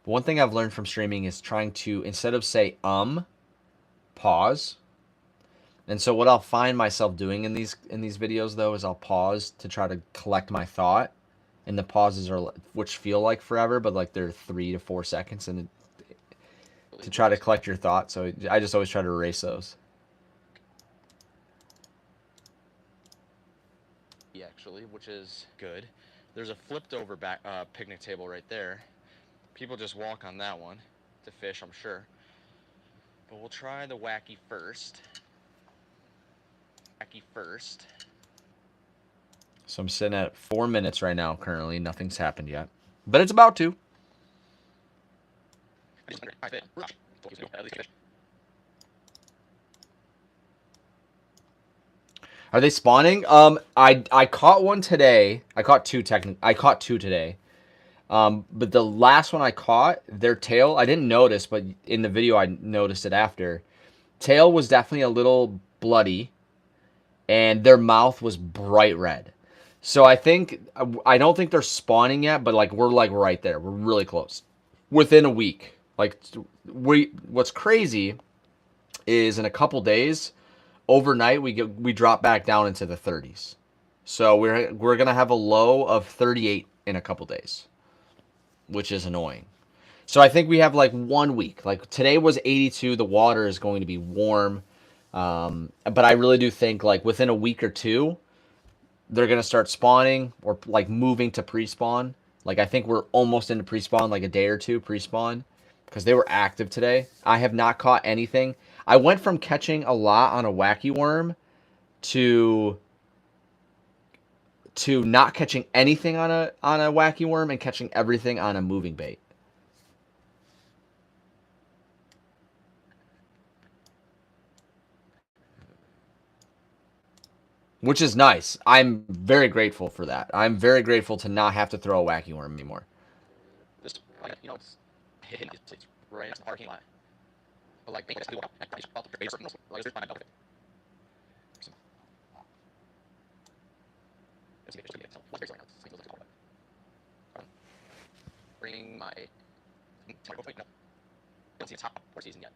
But one thing I've learned from streaming is trying to, instead of say pause. And so what I'll find myself doing in these videos though is I'll pause to try to collect my thought. And the pauses are which feel like forever, but like they're 3 to 4 seconds, and to try to collect your thought. So I just always try to erase those.
actually, which is good. There's a flipped over back picnic table right there. People just walk on that one to fish, I'm sure. But we'll try the wacky first.
So I'm sitting at 4 minutes right now currently. Nothing's happened yet. But it's about to. Are they spawning? I caught one today. I caught two today. But the last one I caught, their tail, I didn't notice, but in the video I noticed it after. Tail was definitely a little bloody, and their mouth was bright red. So I don't think they're spawning yet, but like we're like right there. We're really close. Within a week. Like what's crazy is in a couple days, overnight we drop back down into the 30s. So we're gonna have a low of 38 in a couple days, which is annoying. So I think we have like 1 week. Like today was 82. The water is going to be warm, but I really do think like within a week or two, they're gonna start spawning or like moving to pre-spawn. Like I think we're almost into pre-spawn, like a day or two pre-spawn, because they were active today. I have not caught anything. I went from catching a lot on a wacky worm to not catching anything on a wacky worm and catching everything on a moving bait. Which is nice. I'm very grateful for that. I'm very grateful to not have to throw a wacky worm anymore.
This, like, you know, it's right next to the parking lot. But like, it's like bring my no. Don't see a top for season yet.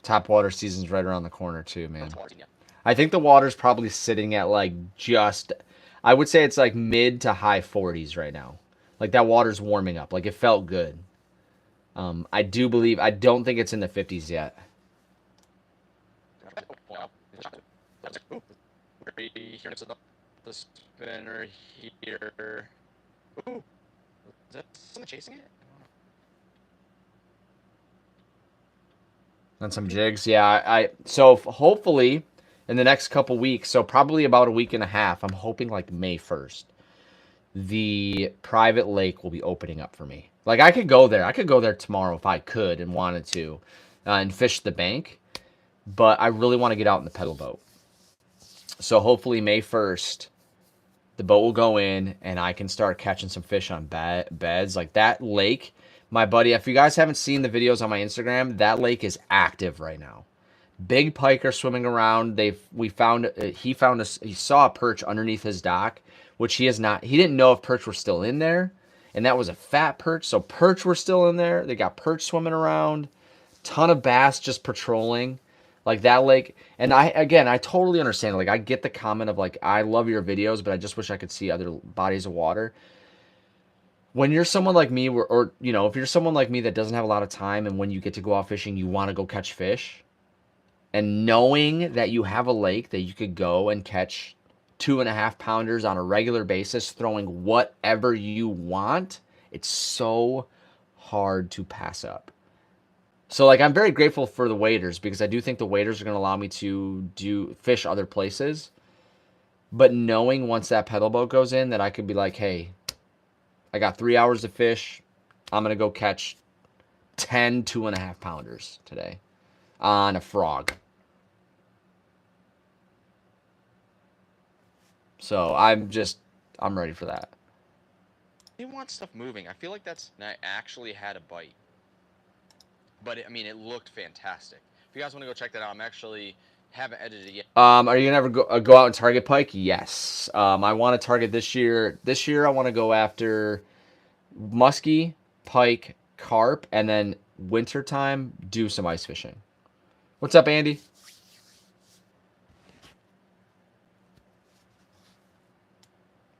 Top water season's right around the corner too, man. I think the water's probably sitting at like I would say it's like mid to high 40s right now. Like that water's warming up. Like it felt good. I don't think it's in the 50s yet.
Here next to the spinner here. Ooh, is that someone chasing it?
On some jigs, yeah. So hopefully in the next couple weeks, so probably about a week and a half, I'm hoping like May 1st, the private lake will be opening up for me. Like I could go there tomorrow if I could and wanted to, and fish the bank, but I really want to get out in the pedal boat. So hopefully May 1st, the boat will go in, and I can start catching some fish on beds. Like that lake, my buddy, if you guys haven't seen the videos on my Instagram, that lake is active right now. Big pike are swimming around. He saw a perch underneath his dock, which he didn't know if perch were still in there. And that was a fat perch. So perch were still in there. They got perch swimming around. Ton of bass just patrolling. Like that lake. And I totally understand. Like I get the comment of like, I love your videos, but I just wish I could see other bodies of water. When you're someone like me, or if you're someone like me that doesn't have a lot of time, and when you get to go out fishing, you want to go catch fish, and knowing that you have a lake that you could go and catch 2.5 pounders on a regular basis, throwing whatever you want, it's so hard to pass up. So like, I'm very grateful for the waders, because I do think the waders are going to allow me to fish other places. But knowing once that pedal boat goes in that I could be like, hey, I got 3 hours to fish. I'm going to go catch 10 2.5 pounders today on a frog. So I'm ready for that.
They want stuff moving. I feel like I actually had a bite. But it looked fantastic. If you guys want to go check that out, haven't edited it yet.
Are you gonna ever go out and target pike? Yes. I want to target this year. This year I want to go after muskie, pike, carp, and then wintertime do some ice fishing. What's up, Andy?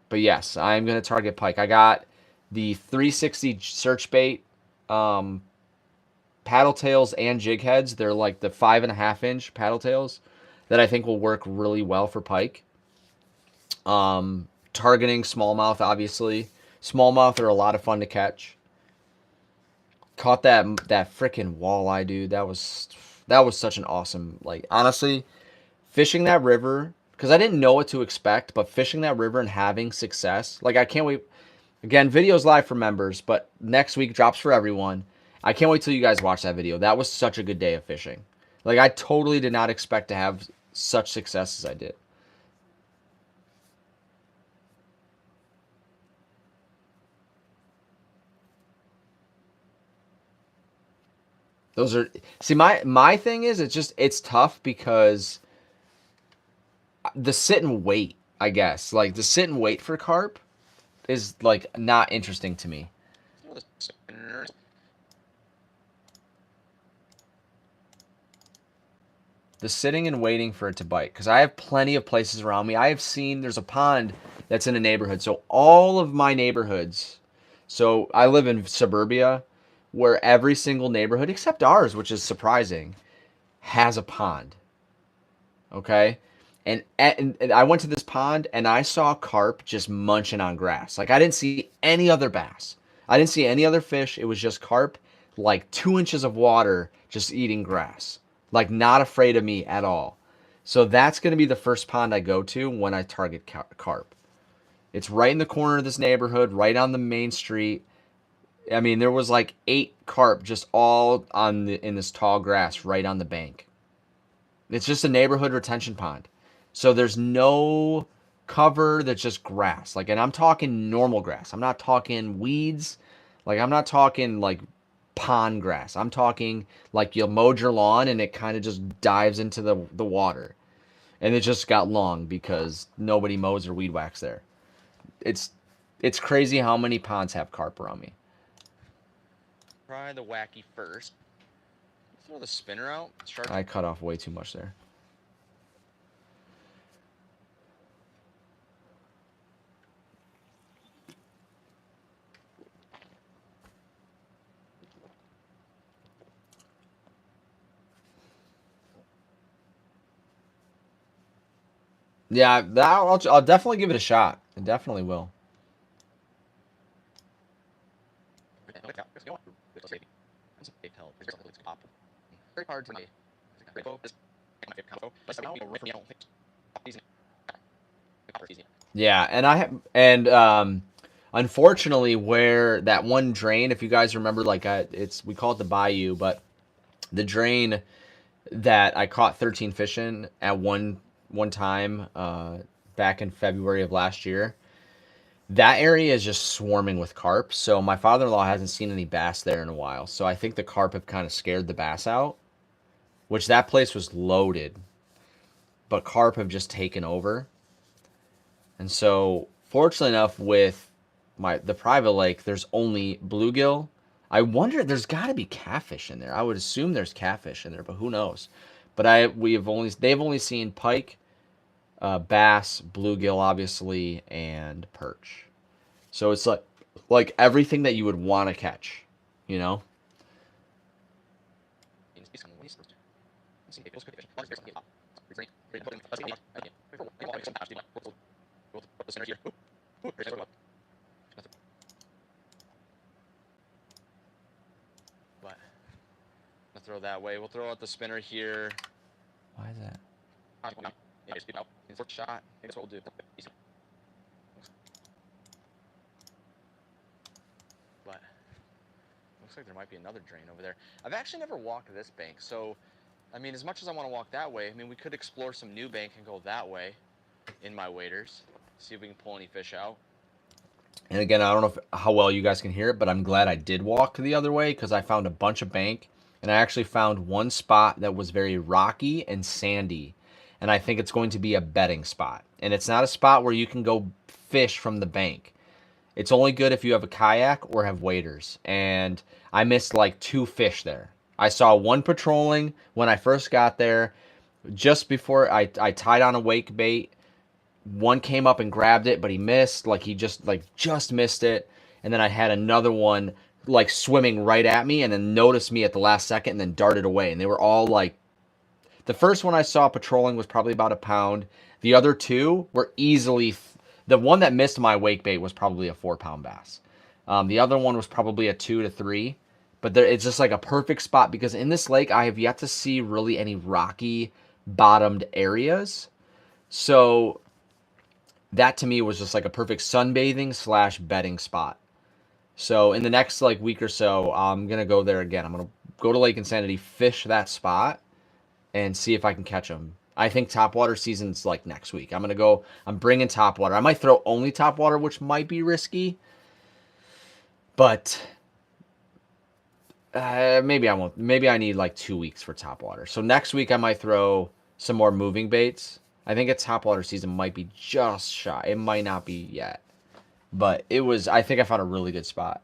But yes, I'm gonna target pike. I got the 360 search bait, paddle tails and jig heads. They're like the 5.5-inch paddle tails that I think will work really well for pike. Targeting smallmouth, obviously. Smallmouth are a lot of fun to catch. Caught that freaking walleye, dude. That was such an awesome, like, honestly, fishing that river, because I didn't know what to expect, but fishing that river and having success, like, I can't wait. Again, video's live for members, but next week drops for everyone. I can't wait till you guys watch that video. That was such a good day of fishing. Like, I totally did not expect to have such success as I did. Those are, see, my thing is, it's tough because the sit and wait, I guess. Like, the sit and wait for carp is, like, not interesting to me. The sitting and waiting for it to bite. Because I have plenty of places around me. I have seen, there's a pond that's in a neighborhood. So all of my neighborhoods, so I live in suburbia, where every single neighborhood, except ours, which is surprising, has a pond. Okay? And I went to this pond, and I saw carp just munching on grass. Like, I didn't see any other bass. I didn't see any other fish. It was just carp, like 2 inches of water, just eating grass. Like, not afraid of me at all. So that's going to be the first pond I go to when I target carp. It's right in the corner of this neighborhood, right on the main street. I mean, there was like 8 carp just all in this tall grass right on the bank. It's just a neighborhood retention pond. So there's no cover, that's just grass. Like, and I'm talking normal grass. I'm not talking weeds. Like, I'm not talking like pond grass. I'm talking like you mowed your lawn and it kind of just dives into the water. And it just got long because nobody mows or weed whacks there. It's crazy how many ponds have carp around me.
Try the wacky first. Throw the spinner out.
I cut off way too much there. Yeah, I'll definitely give it a shot. I definitely will. Yeah, unfortunately, where that one drain, if you guys remember, like we call it the bayou, but the drain that I caught 13 fish in at one time back in February of last year, that area is just swarming with carp. So my father-in-law hasn't seen any bass there in a while. So I think the carp have kind of scared the bass out, which that place was loaded, but carp have just taken over. And so fortunately enough with the private lake, there's only bluegill. I wonder there's got to be catfish in there. I would assume there's catfish in there, but who knows? But they've only seen pike, bass, bluegill, obviously, and perch. So it's like everything that you would want to catch, you know.
But I'll throw that way. We'll throw out the spinner here.
Why is that?
Shot. That's what we'll do. But looks like there might be another drain over there. I've actually never walked this bank, so I mean, as much as I want to walk that way, I mean, we could explore some new bank and go that way in my waders. See if we can pull any fish out.
And again, I don't know how well you guys can hear it, but I'm glad I did walk the other way because I found a bunch of bank, and I actually found one spot that was very rocky and sandy, and I think it's going to be a bedding spot. And it's not a spot where you can go fish from the bank. It's only good if you have a kayak or have waders. And I missed like 2 fish there. I saw one patrolling when I first got there. Just before I tied on a wake bait, one came up and grabbed it, but he missed. Like he just missed it. And then I had another one like swimming right at me and then noticed me at the last second and then darted away. And they were all like, the first one I saw patrolling was probably about a pound. The other 2 were easily, the one that missed my wake bait was probably a 4-pound bass. The other one was probably a 2 to 3. But it's just like a perfect spot because in this lake, I have yet to see really any rocky bottomed areas. So that to me was just like a perfect sunbathing / bedding spot. So in the next like week or so, I'm going to go there again. I'm going to go to Lake Insanity, fish that spot, and see if I can catch them. I think topwater season's like next week. I'm bringing topwater. I might throw only topwater, which might be risky. But maybe I won't. Maybe I need like 2 weeks for topwater. So next week I might throw some more moving baits. I think its topwater season might be just shy. It might not be yet. But it was, I think I found a really good spot.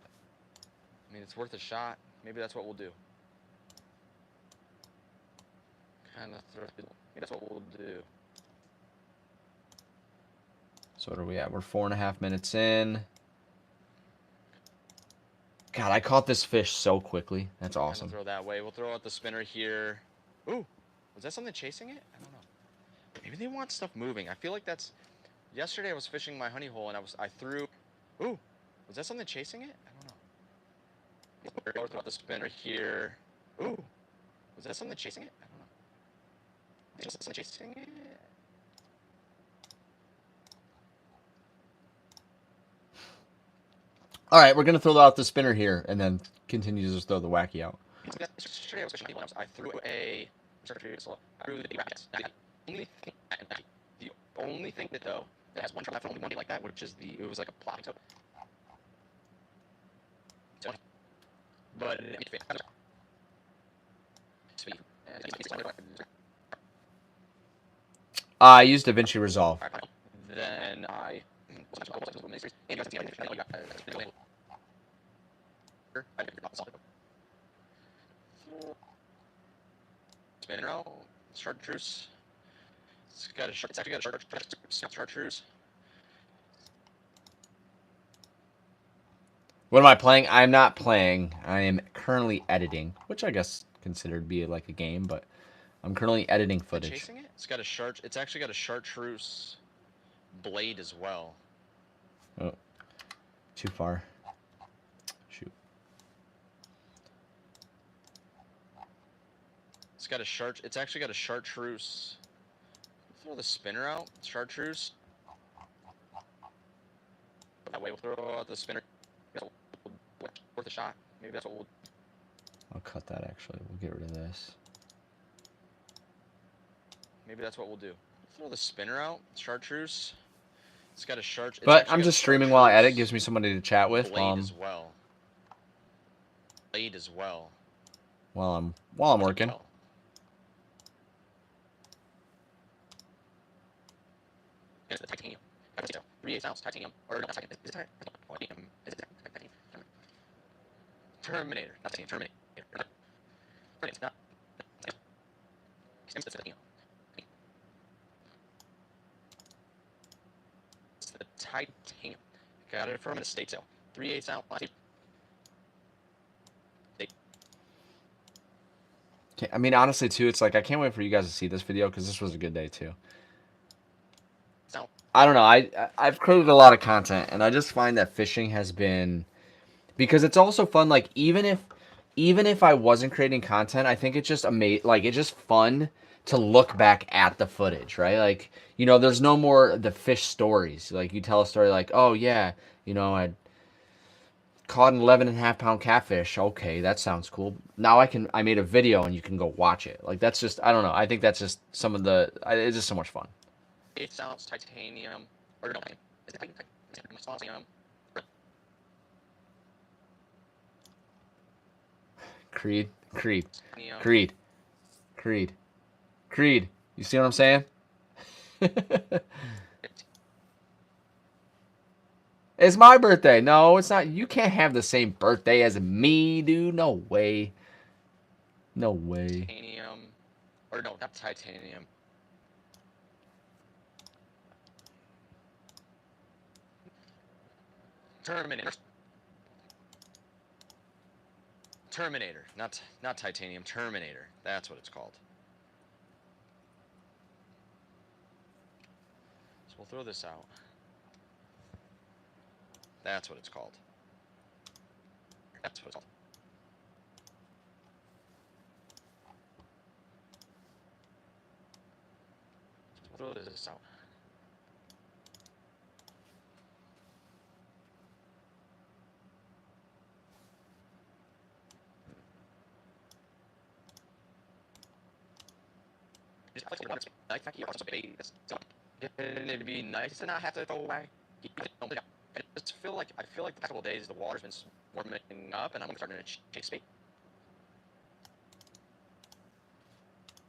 I mean, it's worth a shot. Maybe that's what we'll do. Kind of throw. Maybe that's what we'll do.
So what are we at? We're 4.5 minutes in. God, I caught this fish so quickly. That's awesome.
Throw that way. We'll throw out the spinner here. Ooh, was that something chasing it? I don't know. Maybe they want stuff moving. I feel like that's. Yesterday I was fishing my honey hole and I threw. Ooh, was that something chasing it? I don't know. We'll throw out the spinner here. Ooh, was that something chasing it? I don't know. Was that something chasing it?
All right, we're going to throw out the spinner here and then continue to just throw the wacky out.
Yesterday I was fishing I threw a. I threw the rackets. The only thing that though that has one trap left, only one like that, which is it was like a plopping toad. But
I used DaVinci Resolve.
then I spinner out, chartreuse. It's actually got a chartreuse.
What am I playing? I'm not playing. I am currently editing, which I guess considered to be like a game, but I'm currently editing footage.
Chasing it? It's actually got a chartreuse blade as well.
Oh, too far. Shoot.
It's actually got a chartreuse. Throw the spinner out. Chartreuse. That way we'll throw out the spinner. Worth a shot. Maybe that's what we'll.
I'll cut that actually. We'll get rid of this.
Maybe that's what we'll do. Throw the spinner out. Chartreuse. It's got a shark.
But I'm just streaming while I edit. Gives me somebody to chat with
blade as well. Blade as well.
while I'm working.
Well. Here's the titanium. 3/8 ounce titanium. Or not titanium. Is it titanium? Is it titanium? Terminator. Not titanium. Terminator. Terminator. Not. It's titanium. It's the titanium. Got it from an estate sale. 3/8 ounce.
I mean, honestly, too, it's like I can't wait for you guys to see this video because this was a good day too.
So,
I don't know. I've created a lot of content, and I just find that fishing has been, because it's also fun. Like even if I wasn't creating content, I think it's just it's just fun to look back at the footage, right? Like, you know, there's no more the fish stories. Like you tell a story like, oh yeah, you know, I caught an 11.5-pound catfish. Okay, that sounds cool. Now I made a video and you can go watch it. Like that's just, I don't know. I think that's just it's just so much fun.
8 ounce titanium. Or no, is it titanium?
Creed.
Titanium.
Creed. You see what I'm saying? It's my birthday. No, it's not. You can't have the same birthday as me, dude. No way. No way.
Titanium. Or no, not titanium. Terminator. Not titanium. Terminator. That's what it's called. So we'll throw this out. That's what it's called. That's what it's called. So we'll throw this out. It'd be nice to not have to throw away. I feel like the past couple of days the water's been warming up, and I'm starting to chase bait.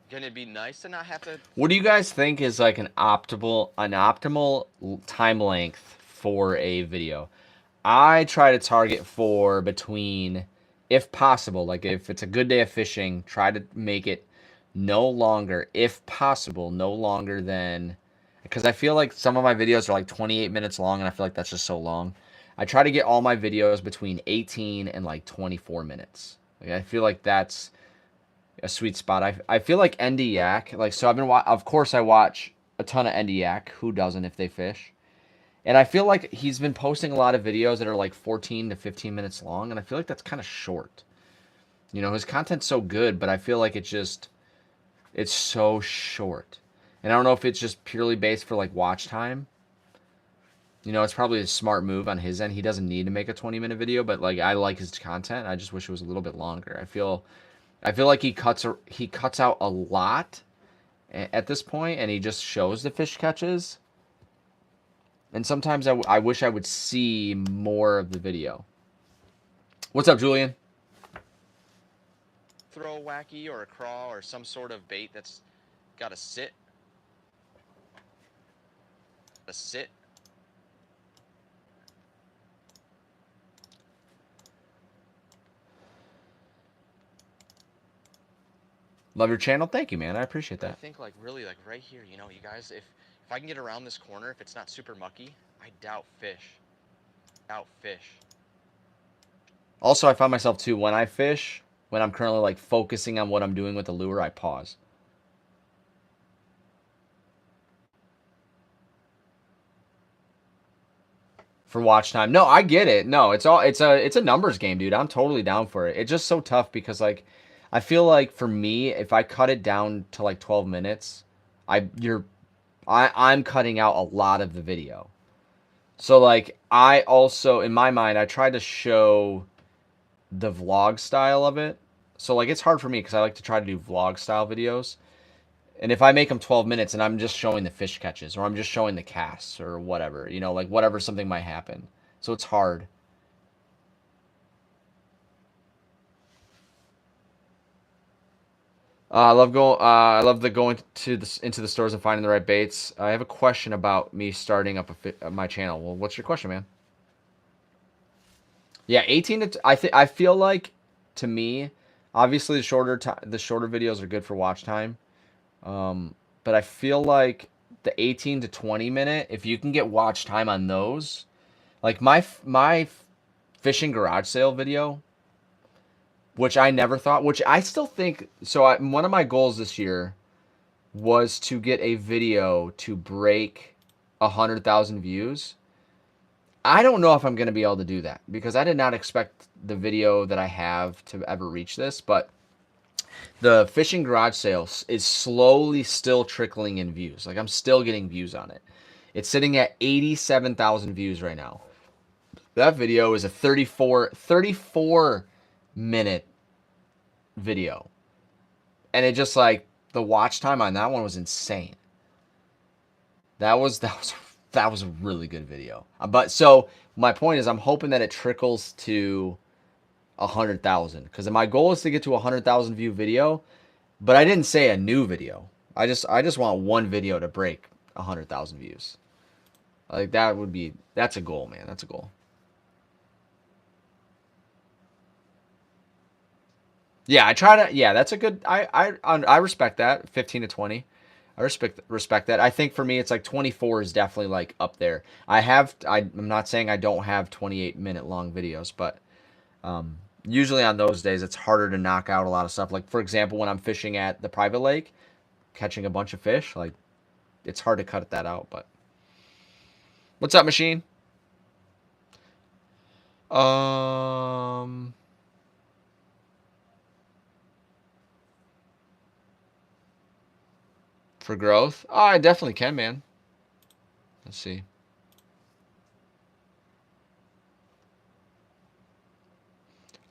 Can it be nice to not have to?
What do you guys think is like an optimal time length for a video? I try to target for between, if possible, like if it's a good day of fishing, try to make it no longer, if possible, no longer than, because I feel like some of my videos are like 28 minutes long, and I feel like that's just so long. I try to get all my videos between 18 and like 24 minutes. Like, I feel like that's a sweet spot. I feel like ND Yak, like, so I've been, of course I watch a ton of ND Yak. Who doesn't if they fish? And I feel like he's been posting a lot of videos that are like 14 to 15 minutes long, and I feel like that's kind of short. You know, his content's so good, but I feel like it's so short. And I don't know if it's just purely based for like watch time. You know, it's probably a smart move on his end. He doesn't need to make a 20-minute video, but like I like his content. I just wish it was a little bit longer. I feel like he cuts out a lot at this point, and he just shows the fish catches. And sometimes I wish I would see more of the video. What's up, Julian?
Throw a wacky or a craw or some sort of bait that's got to sit.
Love your channel. Thank you, man. I appreciate
I
that.
think like really like right here, you know, you guys, if I can get around this corner, if it's not super mucky, I doubt fish.
Also, I find myself too, when I fish, when I'm currently like focusing on what I'm doing with the lure, I pause. For watch time. No, I get it. No, it's a numbers game, dude. I'm totally down for it. It's just so tough because like I feel like for me, if I cut it down to like 12 minutes, I'm cutting out a lot of the video. So like I also, in my mind, I try to show the vlog style of it. So like it's hard for me because I like to try to do vlog style videos. And if I make them 12 minutes and I'm just showing the fish catches or I'm just showing the casts or whatever, you know, like whatever something might happen. So it's hard. I love the going to into the stores and finding the right baits. I have a question about me starting up my channel. Well, what's your question, man? Yeah, 18 to I feel like, to me, obviously the shorter videos are good for watch time. But I feel like the 18 to 20 minute, if you can get watch time on those, like my fishing garage sale video, which I never thought, which I still think, so one of my goals this year was to get a video to break 100,000 views. I don't know if I'm going to be able to do that because I did not expect the video that I have to ever reach this, but the fishing garage sales is slowly still trickling in views. Like, I'm still getting views on it. It's sitting at 87,000 views right now. That video is a 34 minute video. And it just, like, the watch time on that one was insane. That was a really good video. But so my point is, I'm hoping that it trickles to 100,000, because my goal is to get to 100,000 view video, but I didn't say a new video. I just want one video to break 100,000 views. Like, that's a goal, man. That's a goal. Yeah, I try to. Yeah, that's a good. I respect that. 15 to 20. I respect that. I think for me, it's like 24 is definitely like up there. I'm not saying I don't have 28-minute long videos, but usually on those days, it's harder to knock out a lot of stuff. Like, for example, when I'm fishing at the private lake, catching a bunch of fish, like, it's hard to cut that out. But what's up, machine? For growth? Oh, I definitely can, man. Let's see.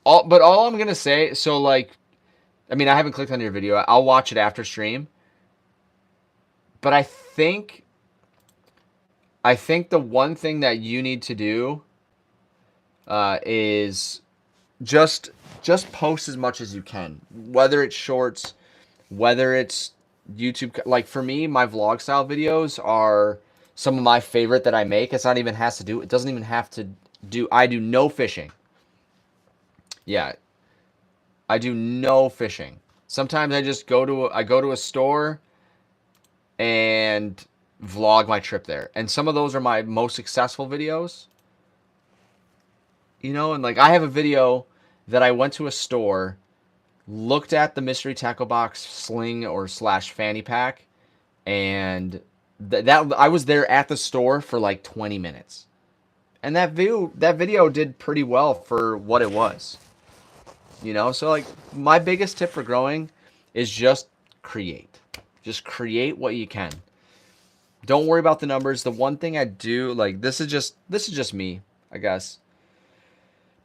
But all I'm gonna say, so, like, I mean, I haven't clicked on your video. I'll watch it after stream. But I think the one thing that you need to do is just post as much as you can, whether it's shorts, whether it's YouTube. Like, for me, my vlog style videos are some of my favorite that I make. It doesn't even have to do. I do no fishing. Yeah, I do no fishing. Sometimes I just go to a store and vlog my trip there. And some of those are my most successful videos. You know, and like, I have a video that I went to a store, looked at the mystery tackle box sling or slash fanny pack, and that I was there at the store for like 20 minutes. And that video did pretty well for what it was. You know, so, like, my biggest tip for growing is just create. Just create what you can. Don't worry about the numbers. The one thing I do, like, this is just me, I guess.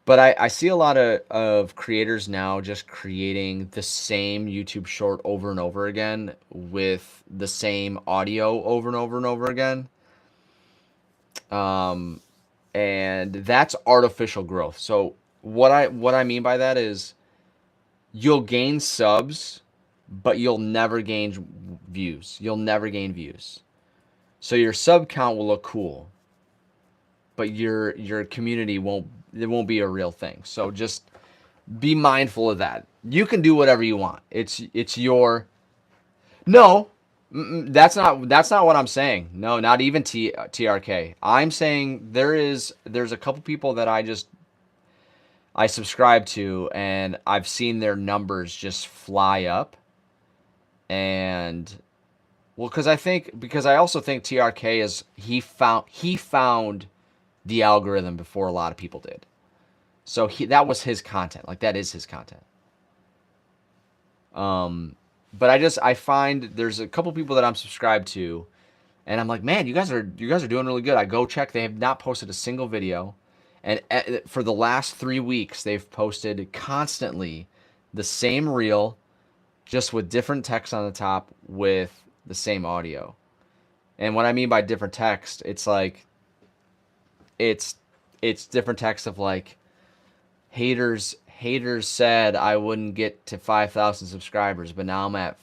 But I see a lot of creators now just creating the same YouTube short over and over again with the same audio over and over and over again. And that's artificial growth. So what I mean by that is, you'll gain subs, but you'll never gain views. You'll never gain views. So your sub count will look cool, but your community won't be a real thing. So just be mindful of that. You can do whatever you want. It's your. No, that's not what I'm saying. No, not even TRK. I'm saying there's a couple people that I subscribe to, and I've seen their numbers just fly up. And, well, because I also think TRK he found the algorithm before a lot of people did. So that was his content. Like, that is his content. But I find there's a couple people that I'm subscribed to, and I'm like, man, you guys are doing really good. I go check. They have not posted a single video. And for the last 3 weeks, they've posted constantly the same reel, just with different text on the top with the same audio. And what I mean by different text, it's like it's different text of like haters said I wouldn't get to 5,000 subscribers, but now I'm at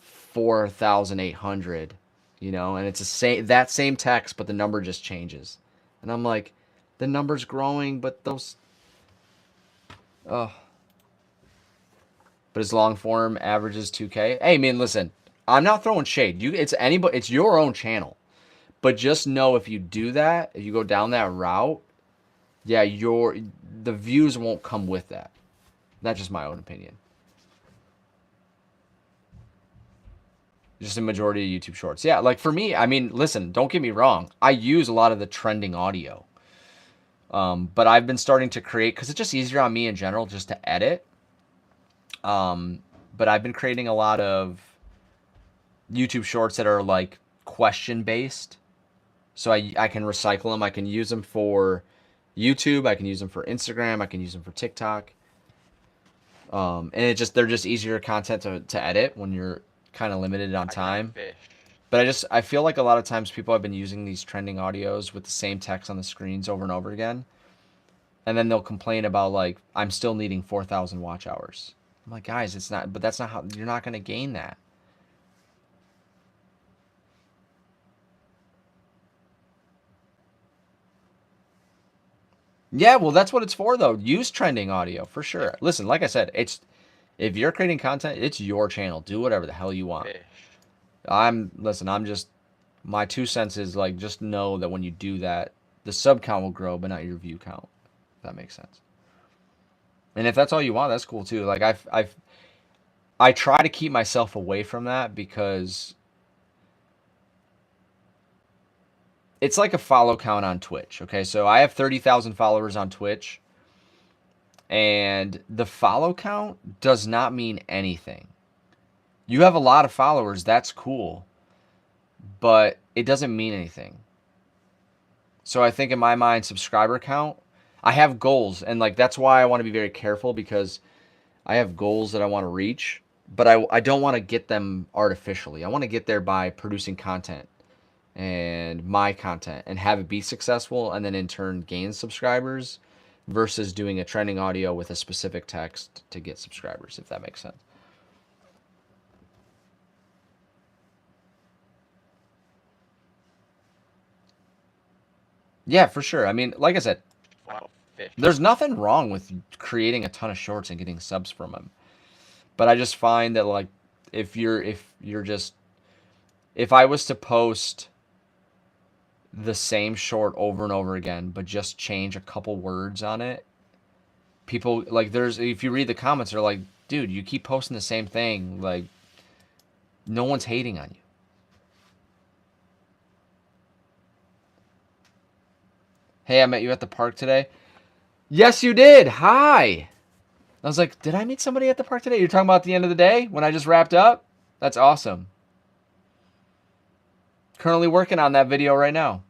4,800, you know, and it's that same text, but the number just changes. And I'm like, the number's growing, but those but his long form averages 2K. Hey man, listen, I'm not throwing shade. It's your own channel. But just know if you do that, if you go down that route, yeah, the views won't come with that. That's just my own opinion. Just a majority of YouTube Shorts. Yeah, like for me, I mean, listen, don't get me wrong. I use a lot of the trending audio. But I've been starting to create, because it's just easier on me in general just to edit. But I've been creating a lot of YouTube Shorts that are like question based. So I can recycle them. I can use them for YouTube. I can use them for Instagram. I can use them for TikTok. And they're just easier content to edit when you're kind of limited on time. But I feel like a lot of times people have been using these trending audios with the same text on the screens over and over again. And then they'll complain about like, I'm still needing 4,000 watch hours. I'm like, guys, it's not, but that's not how, you're not going to gain that. Yeah, well, that's what it's for, though. Use trending audio for sure. Listen, like I said, if you're creating content, it's your channel. Do whatever the hell you want. I'm just, my 2 cents is like, just know that when you do that, the sub count will grow, but not your view count. If that makes sense. And if that's all you want, that's cool too. Like I try to keep myself away from that because it's like a follow count on Twitch. Okay, so I have 30,000 followers on Twitch, and the follow count does not mean anything. You have a lot of followers, that's cool, but it doesn't mean anything. So I think in my mind, subscriber count, I have goals, and like that's why I want to be very careful, because I have goals that I want to reach, but I don't want to get them artificially. I want to get there by producing content and my content and have it be successful, and then in turn gain subscribers, versus doing a trending audio with a specific text to get subscribers, if that makes sense. Yeah, for sure. I mean, like I said, there's nothing wrong with creating a ton of shorts and getting subs from them. But I just find that like if I was to post the same short over and over again, but just change a couple words on it, people like if you read the comments, they're like, dude, you keep posting the same thing, like no one's hating on you. Hey, I met you at the park today. Yes, you did. Hi. I was like, did I meet somebody at the park today? You're talking about the end of the day when I just wrapped up? That's awesome. Currently working on that video right now.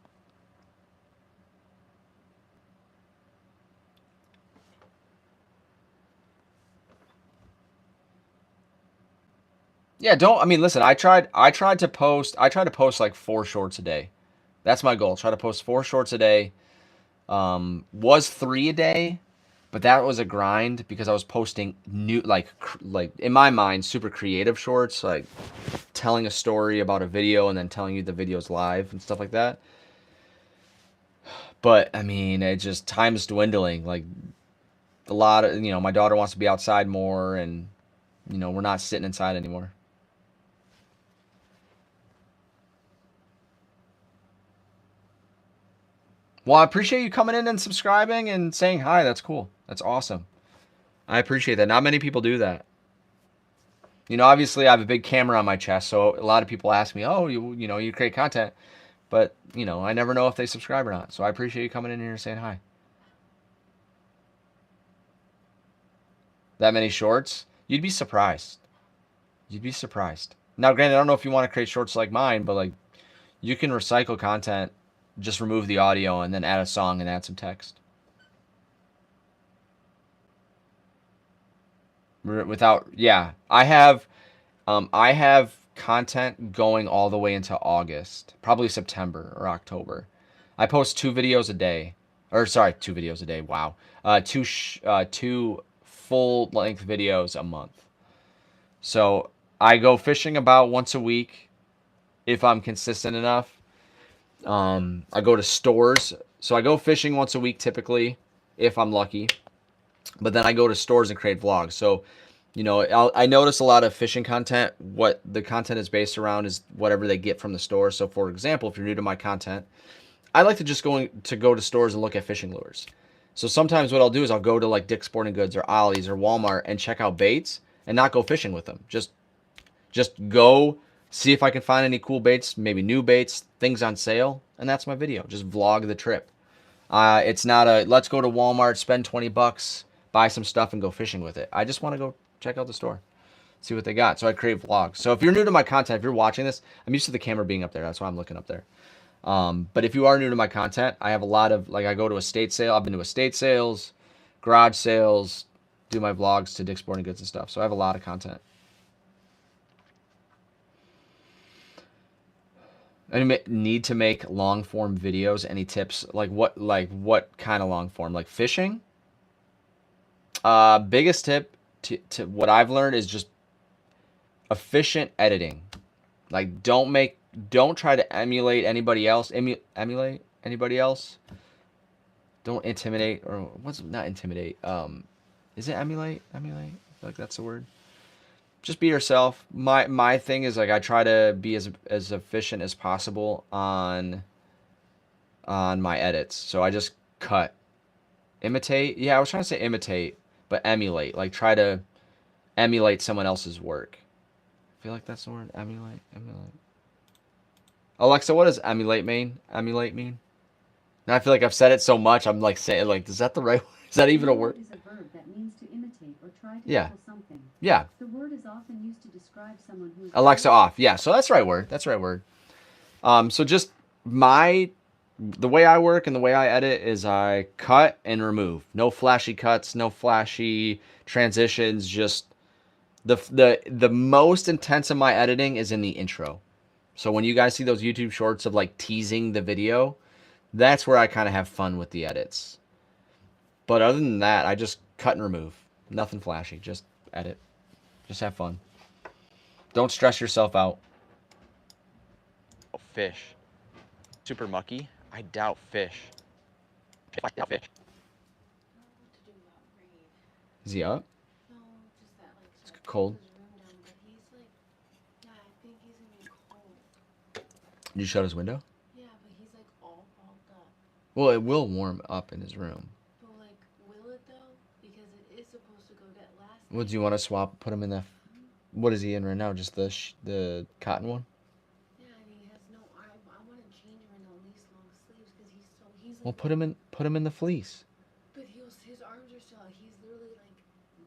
Yeah, listen, I tried to post like 4 shorts a day. That's my goal. Try to post 4 shorts a day. Was 3 a day, but that was a grind because I was posting new, like in my mind, super creative shorts, like telling a story about a video and then telling you the video's live and stuff like that. But I mean, it just, time's dwindling. Like a lot of, my daughter wants to be outside more, and we're not sitting inside anymore. Well, I appreciate you coming in and subscribing and saying hi. That's cool. That's awesome. I appreciate that. Not many people do that. Obviously I have a big camera on my chest, so a lot of people ask me, oh, you create content, but, I never know if they subscribe or not. So I appreciate you coming in here and saying hi. That many shorts? You'd be surprised. You'd be surprised. Now, granted, I don't know if you want to create shorts like mine, but like you can recycle content. Just remove the audio and then add a song and add some text. Without, yeah, I have content going all the way into August, probably September or October. I post 2 videos a day, or sorry, 2 videos a day. Wow, two full length videos a month. So I go fishing about once a week if I'm consistent enough. I go to stores, so I go fishing once a week typically if I'm lucky. But then I go to stores and create vlogs. So, I notice a lot of fishing content. What the content is based around is whatever they get from the store. So, for example, if you're new to my content, I like to just go to stores and look at fishing lures. So sometimes what I'll do is I'll go to like Dick's Sporting Goods or Ollie's or Walmart and check out baits and not go fishing with them. Just go see if I can find any cool baits, maybe new baits, things on sale, and that's my video. Just vlog the trip. It's not a let's go to Walmart, spend $20, buy some stuff, and go fishing with it. I just want to go check out the store, see what they got. So I create vlogs. So if you're new to my content, if you're watching this, I'm used to the camera being up there. That's why I'm looking up there. But if you are new to my content, I have a lot of, like, I go to estate sale. I've been to estate sales, garage sales, do my vlogs to Dick's Sporting Goods and stuff. So I have a lot of content. Any need to make long form videos? Any tips? Like what kind of long form? Like fishing? Biggest tip to what I've learned is just efficient editing. Like don't try to emulate anybody else. Emulate anybody else. Don't intimidate, or what's not intimidate? Is it emulate? Emulate? I feel like that's the word. Just be yourself. My thing is, like, I try to be as efficient as possible on my edits. So I just cut. Imitate. Yeah, I was trying to say imitate, but emulate. Like, try to emulate someone else's work. I feel like that's the word. Emulate. Emulate. Alexa, what does emulate mean? Emulate mean? Now I feel like I've said it so much. I'm like saying, like, is that the right? Is that even a word?
Is a verb that means to imitate or try to
Yeah.
equal something.
Yeah.
The word is often used to describe someone who is
Alexa off. Yeah. So that's the right word. That's the right word. So just the way I work and the way I edit is I cut and remove. No flashy cuts, no flashy transitions. Just the most intense of my editing is in the intro. So when you guys see those YouTube shorts of like teasing the video, that's where I kind of have fun with the edits. But other than that, I just cut and remove. Nothing flashy. Just edit. Just have fun. Don't stress yourself out.
Fish. Super mucky? I doubt fish. I doubt fish.
To do about Reed.
Is he up?
No, just that like.
It's cold.
His room down, but he's like, yeah, I think he's gonna be cold.
Did you shut his window?
Yeah, but he's like all fogged up.
Well, it will warm up in his room.
But like, will it though? Because it is supposed to go get last.
Well, do you want to swap? Put him in the. What is he in right now? Just the cotton one?
Yeah, and he has no. I want to change him into at least long sleeves because he's
Well,
like.
put him in the fleece.
But his arms are still. He's literally like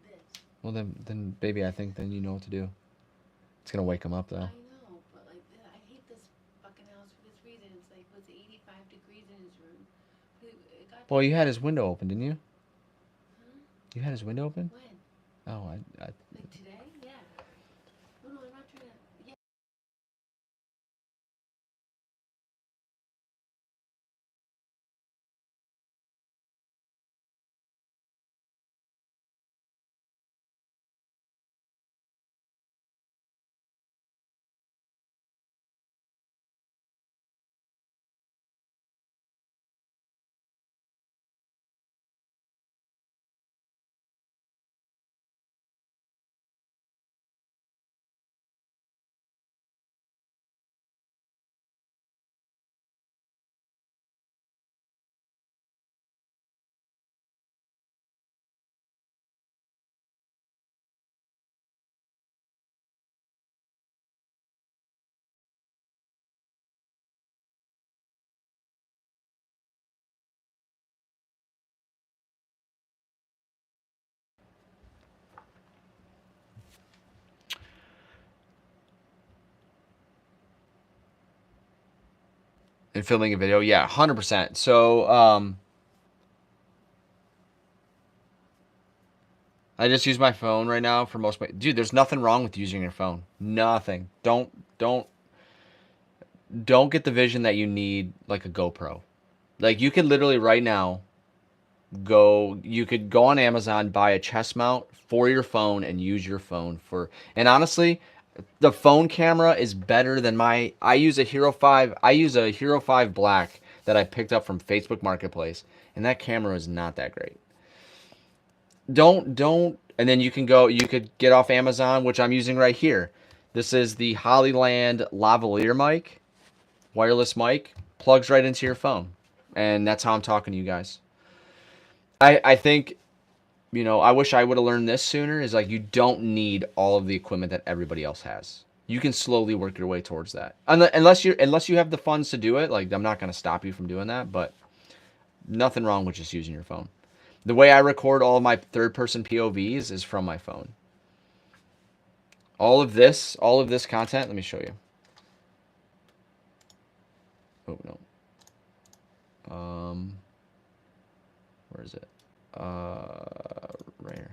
this.
Well, then, baby, I think then you know what to do. It's gonna wake him up though.
I know, but like I hate this fucking house for this reason. It's like it's 85 degrees in his room. It got.
Well, you had his window open, didn't you?
Huh?
You had his window open?
When?
Oh,
Like today? Yeah. No, I'm not trying to. Yeah.
and filming a video, yeah, 100%. So I just use my phone right now for most of my... Dude, there's nothing wrong with using your phone. Nothing. Don't get the vision that you need like a GoPro. Like you could literally right now you could go on Amazon, buy a chest mount for your phone and use your phone for... And honestly, the phone camera is better than I use a Hero 5. I use a Hero 5 Black that I picked up from Facebook Marketplace, and that camera is not that great. Don't and then you could get off Amazon, which I'm using right here. This is the Hollyland lavalier mic, wireless mic, plugs right into your phone. And that's how I'm talking to you guys. I think, I wish I would have learned this sooner, is like you don't need all of the equipment that everybody else has. You can slowly work your way towards that. Unless you have the funds to do it, like I'm not going to stop you from doing that, but nothing wrong with just using your phone. The way I record all of my third-person POVs is from my phone. All of this content, let me show you. Oh, no. Where is it? Right here.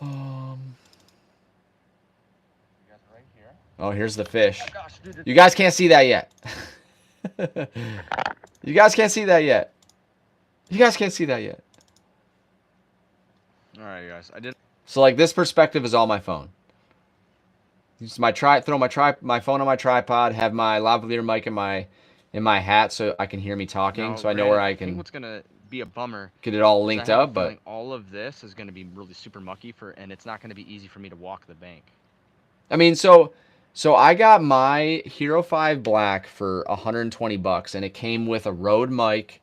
You guys are right here.
Oh, here's the fish.
Oh gosh, dude,
You guys can't see that yet. You guys can't see that yet. You guys can't see that yet.
All right, guys. I did.
So like this perspective is all my phone. Use my throw my phone on my tripod, have my lavalier mic in my hat so I can hear me talking,
Now,
so I know where I
think
can
what's gonna be a bummer.
get it all
is I
linked
have a
up, but
feeling all of this is gonna be really super mucky and it's not gonna be easy for me to walk the bank.
I mean, so I got my Hero 5 Black for $120, and it came with a Rode mic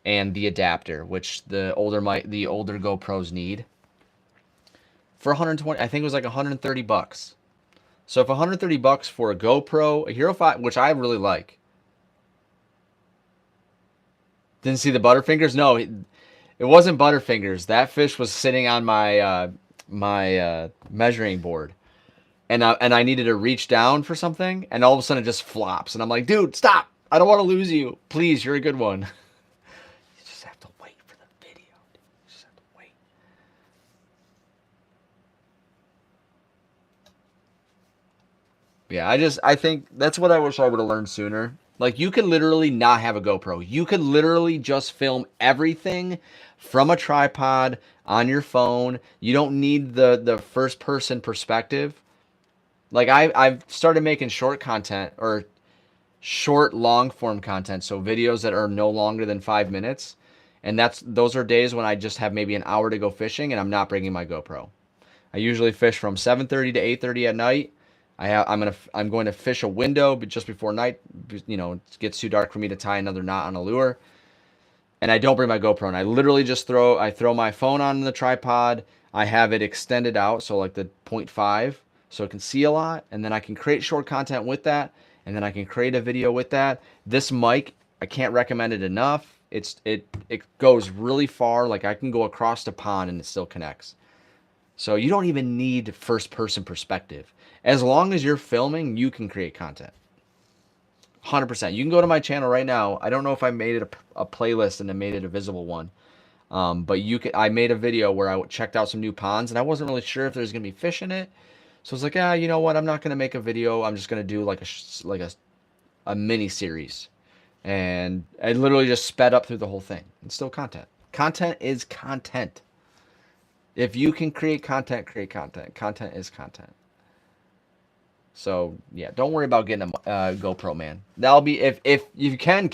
and the adapter, which the older GoPros need. For 120, I think it was like $130. So if $130 for a GoPro, a Hero 5, which I really like. Didn't see the Butterfingers? No, it wasn't Butterfingers. That fish was sitting on my measuring board. And I needed to reach down for something, and all of a sudden it just flops. And I'm like, dude, stop. I don't want to lose you. Please, you're a good one. You just have to wait for the video. Dude. You just have to wait. Yeah, I think that's what I wish I would have learned sooner. Like, you could literally not have a GoPro. You could literally just film everything from a tripod on your phone. You don't need the first person perspective. Like I've started making short content or short long form content, so videos that are no longer than 5 minutes, and those are days when I just have maybe an hour to go fishing and I'm not bringing my GoPro. I usually fish from 7:30 to 8:30 at night. I'm going to fish a window, but just before night, it gets too dark for me to tie another knot on a lure, and I don't bring my GoPro. And I literally just throw my phone on the tripod. I have it extended out, so like the 0.5. So it can see a lot, and then I can create short content with that, and then I can create a video with that. This mic, I can't recommend it enough. It goes really far. Like I can go across the pond and it still connects. So you don't even need first person perspective. As long as you're filming, you can create content. 100%. You can go to my channel right now. I don't know if I made it a playlist and I made it a visible one. But I made a video where I checked out some new ponds, and I wasn't really sure if there's going to be fish in it. So I was like, you know what? I'm not going to make a video. I'm just going to do like a mini series. And I literally just sped up through the whole thing. It's still content. Content is content. If you can create content, create content. Content is content. So, yeah, don't worry about getting a GoPro, man. That'll be, if you can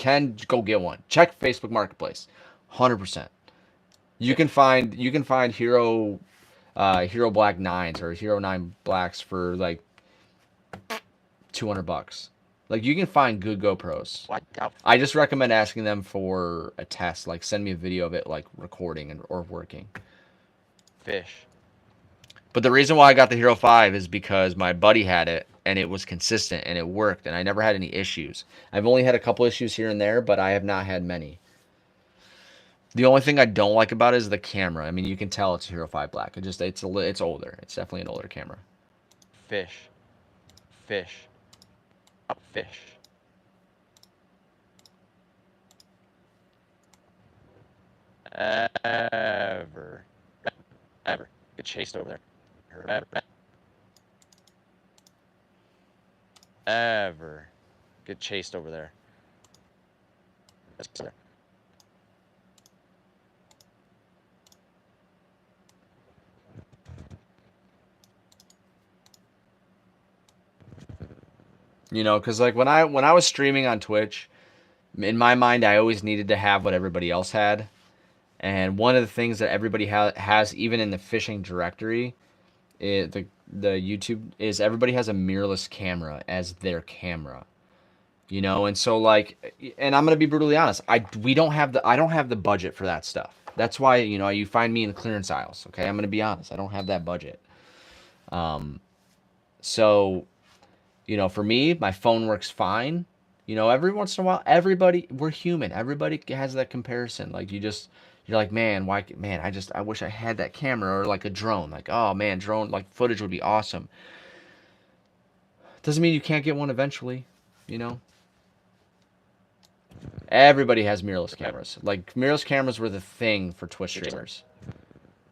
go get one. Check Facebook Marketplace. 100%. You can find Hero Black 9s or Hero 9 Blacks for like $200. Like, you can find good GoPros. I just recommend asking them for a test. Like, send me a video of it like recording or working.
Fish.
But the reason why I got the Hero 5 is because my buddy had it and it was consistent and it worked and I never had any issues. I've only had a couple issues here and there, but I have not had many. The only thing I don't like about it is the camera. I mean, you can tell it's a Hero 5 Black. It's older. It's definitely an older camera.
Fish. Fish. Up fish. Ever. ever get chased over there. Ever get chased over there.
You know, because like when I was streaming on Twitch, in my mind, I always needed to have what everybody else had. And one of the things that everybody has, even in the fishing directory, the YouTube, is everybody has a mirrorless camera as their camera. You know, and so like, and I'm gonna be brutally honest, I don't have the budget for that stuff. That's why, you know, you find me in the clearance aisles. Okay, I'm gonna be honest, I don't have that budget. So, you know, for me, my phone works fine. You know, every once in a while, we're human. Everybody has that comparison. Like you're like, man, I wish I had that camera, or like a drone. Like, oh man, drone like footage would be awesome. Doesn't mean you can't get one eventually, you know. Everybody has mirrorless cameras. Like mirrorless cameras were the thing for Twitch streamers.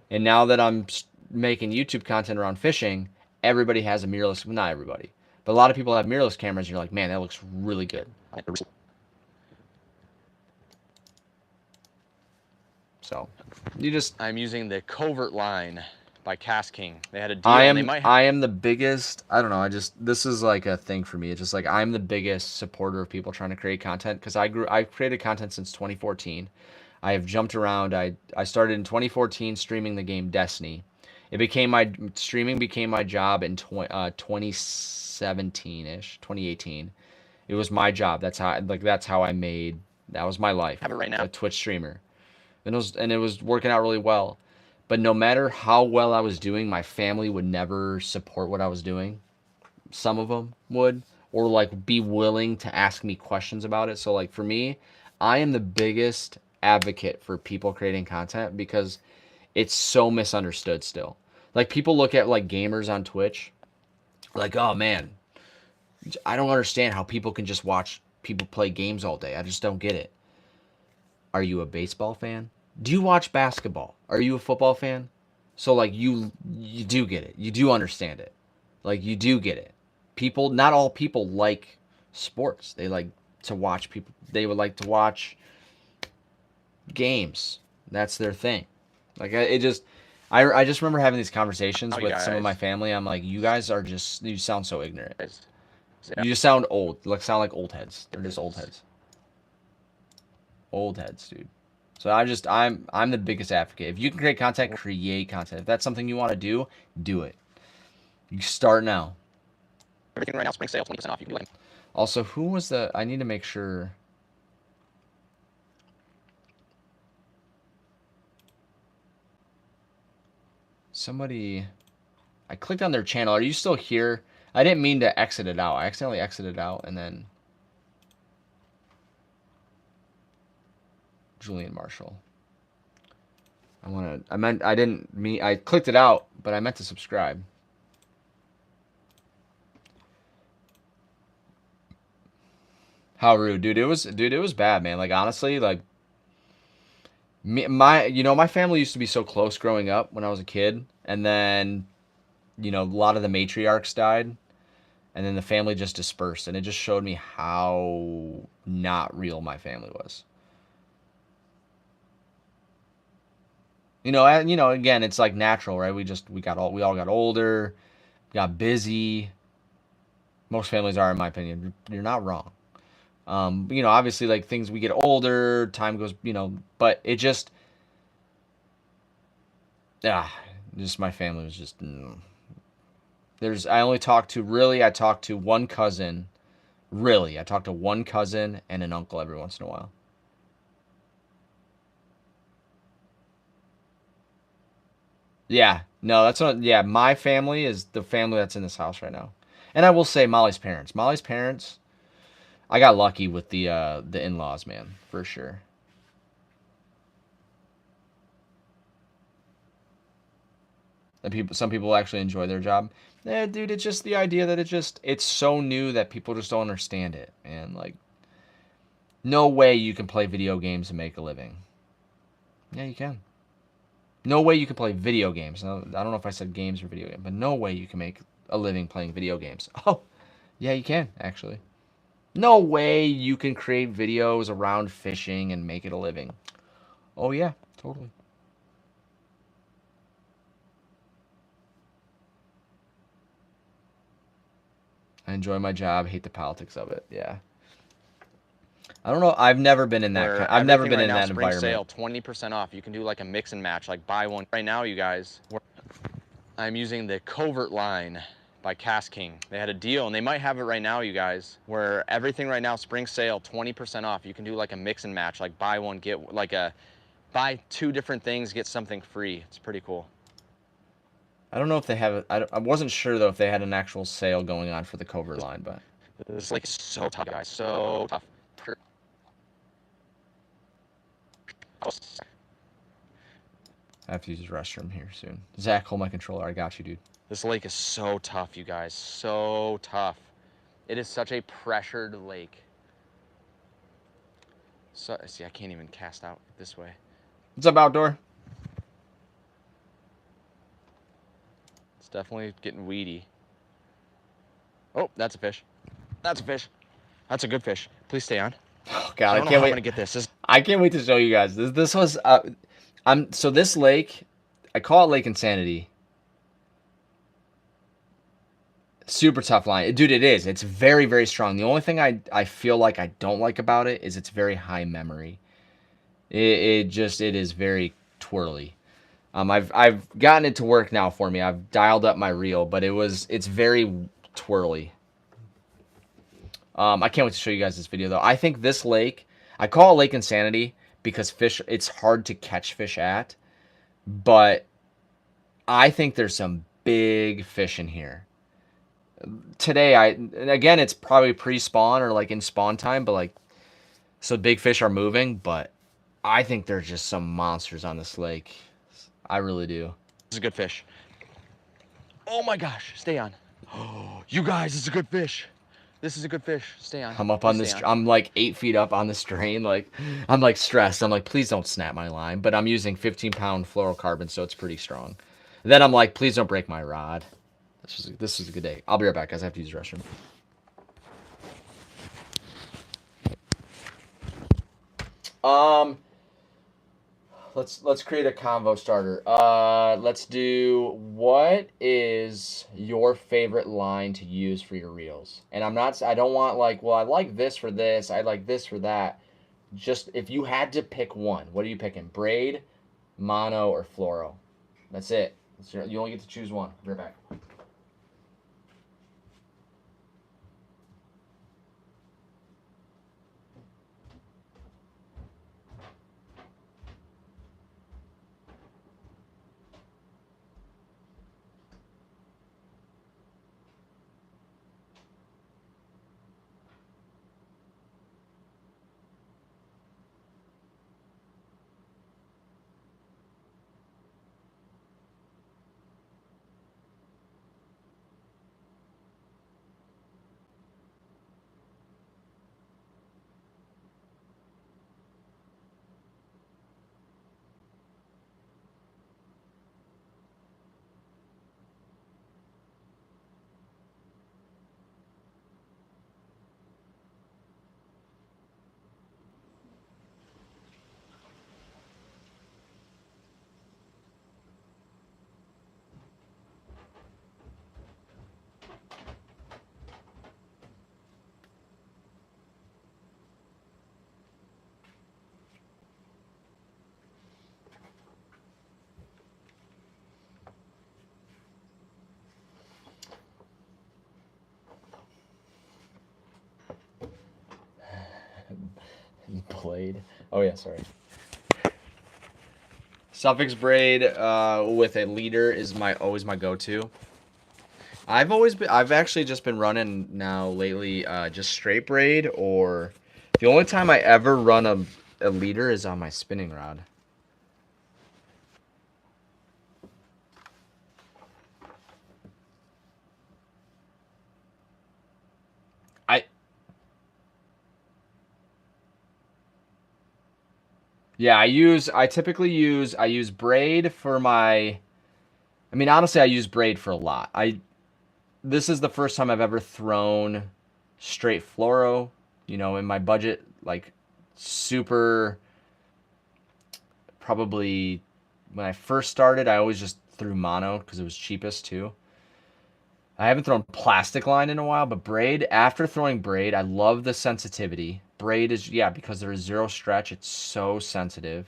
And now that I'm making YouTube content around fishing, everybody has a mirrorless. Well, not everybody, but a lot of people have mirrorless cameras. And you're like, man, that looks really good. So,
I'm using the Covert line by Cast King. They had a deal.
I
and
am the biggest. I don't know. This is like a thing for me. It's just like I'm the biggest supporter of people trying to create content, because I've created content since 2014. I have jumped around. I started in 2014 streaming the game Destiny. Streaming became my job in 2017-ish, 2018. It was my job. That's how that was my life.
Have it right now.
A Twitch streamer. And it was working out really well. But no matter how well I was doing, my family would never support what I was doing. Some of them would, or like be willing to ask me questions about it. So like for me, I am the biggest advocate for people creating content, because it's so misunderstood still. Like people look at like gamers on Twitch, like, oh man, I don't understand how people can just watch people play games all day. I just don't get it. Are you a baseball fan? Do you watch basketball? Are you a football fan? So like you do get it. You do understand it. Like you do get it. Not all people like sports. They like to watch people. They would like to watch games. That's their thing. Like I just remember having these conversations with some of my family. I'm like, you sound so ignorant. You just sound old. Sound like old heads. They're just old heads. Old heads, dude. So I'm the biggest advocate. If you can create content, create content. If that's something you want to do it. You start now.
Everything right now, spring sale, 20% off. You can do it.
Also, who was I need to make sure. Somebody, I clicked on their channel. Are you still here? I didn't mean to exit it out. I accidentally exited out and then. Julian Marshall. I clicked it out, but I meant to subscribe. How rude, dude. It was bad, man. Like honestly, like my family used to be so close growing up when I was a kid, and then a lot of the matriarchs died, and then the family just dispersed, and it just showed me how not real my family was. Again, it's like natural, right? We all got older, got busy. Most families are, in my opinion. You're not wrong. Obviously, like things, we get older, time goes, but it just my family was just. I talked to one cousin. Really, I talked to one cousin and an uncle every once in a while. Yeah, no, that's not. Yeah, my family is the family that's in this house right now, and I will say Molly's parents. I got lucky with the in-laws, man, for sure. Some people actually enjoy their job. Yeah, dude, it's just the idea that it's so new that people just don't understand it, and like, no way you can play video games and make a living. Yeah, you can. No way you can play video games. No, I don't know if I said games or video game, but no way you can make a living playing video games. Oh, yeah, you can actually. No way you can create videos around fishing and make it a living. Oh yeah, totally. I enjoy my job, hate the politics of it. Yeah. I don't know. I've never been in that.
Where
I've never
everything
been
right
in
now,
that
spring
environment.
sale, 20% off. You can do like a mix and match, like buy one. Right now, you guys, I'm using the Covert line by Cast King. They had a deal, and they might have it right now, you guys, where everything right now, spring sale, 20% off. You can do like a mix and match, like buy one, get like a, buy 2 different things, get something free. It's pretty cool.
I don't know if they have it. I wasn't sure though if they had an actual sale going on for the Covert line, but
This lake is so tough, guys, so tough.
I have to use the restroom here soon. Zach, hold my controller. I got you, dude.
This lake is so tough, you guys, so tough. It is such a pressured lake. So, see, I can't even cast out this way.
What's up, outdoor?
It's definitely getting weedy. Oh, that's a fish. That's a fish. That's a good fish. Please stay on.
Oh
I
God, I
don't know
can't
how I'm
wait.
gonna get this.
I can't wait to show you guys. This was so this lake, I call it Lake Insanity. Super tough line. Dude, it is. It's very, very strong. The only thing I feel like I don't like about it is it's very high memory. It is very twirly. I've gotten it to work now for me. I've dialed up my reel, but it's very twirly. I can't wait to show you guys this video though. I think this lake, I call it Lake Insanity because it's hard to catch fish at, but I think there's some big fish in here. Today, again, it's probably pre-spawn or like in spawn time, but like, so big fish are moving, but I think there's just some monsters on this lake. I really do.
This is a good fish. Oh my gosh, stay on. Oh, you guys, this is a good fish. This is a good fish. Stay on.
I'm up
Please
on this.
stay
I'm like 8 feet up on the strain. Like, I'm like stressed. I'm like, please don't snap my line. But I'm using 15-pound fluorocarbon, so it's pretty strong. Then I'm like, please don't break my rod. This was a good day. I'll be right back, guys. I have to use the restroom. Um, let's create a convo starter. Let's do, what is your favorite line to use for your reels? And I don't want like, well, I like this for this, I like this for that. Just if you had to pick one, what are you picking? Braid, mono, or fluoro? That's it. You only get to choose one. Be right back. Blade. Oh yeah, sorry. Suffix braid with a leader is always my go-to. I've actually just been running now lately just straight braid, or the only time I ever run a leader is on my spinning rod. Yeah, I typically use braid for my, I mean, honestly, I use braid for a lot. This is the first time I've ever thrown straight fluoro, in my budget, like super, probably when I first started, I always just threw mono because it was cheapest too. I haven't thrown plastic line in a while, but braid, after throwing braid, I love the sensitivity. Braid is, yeah, because there is zero stretch, it's so sensitive.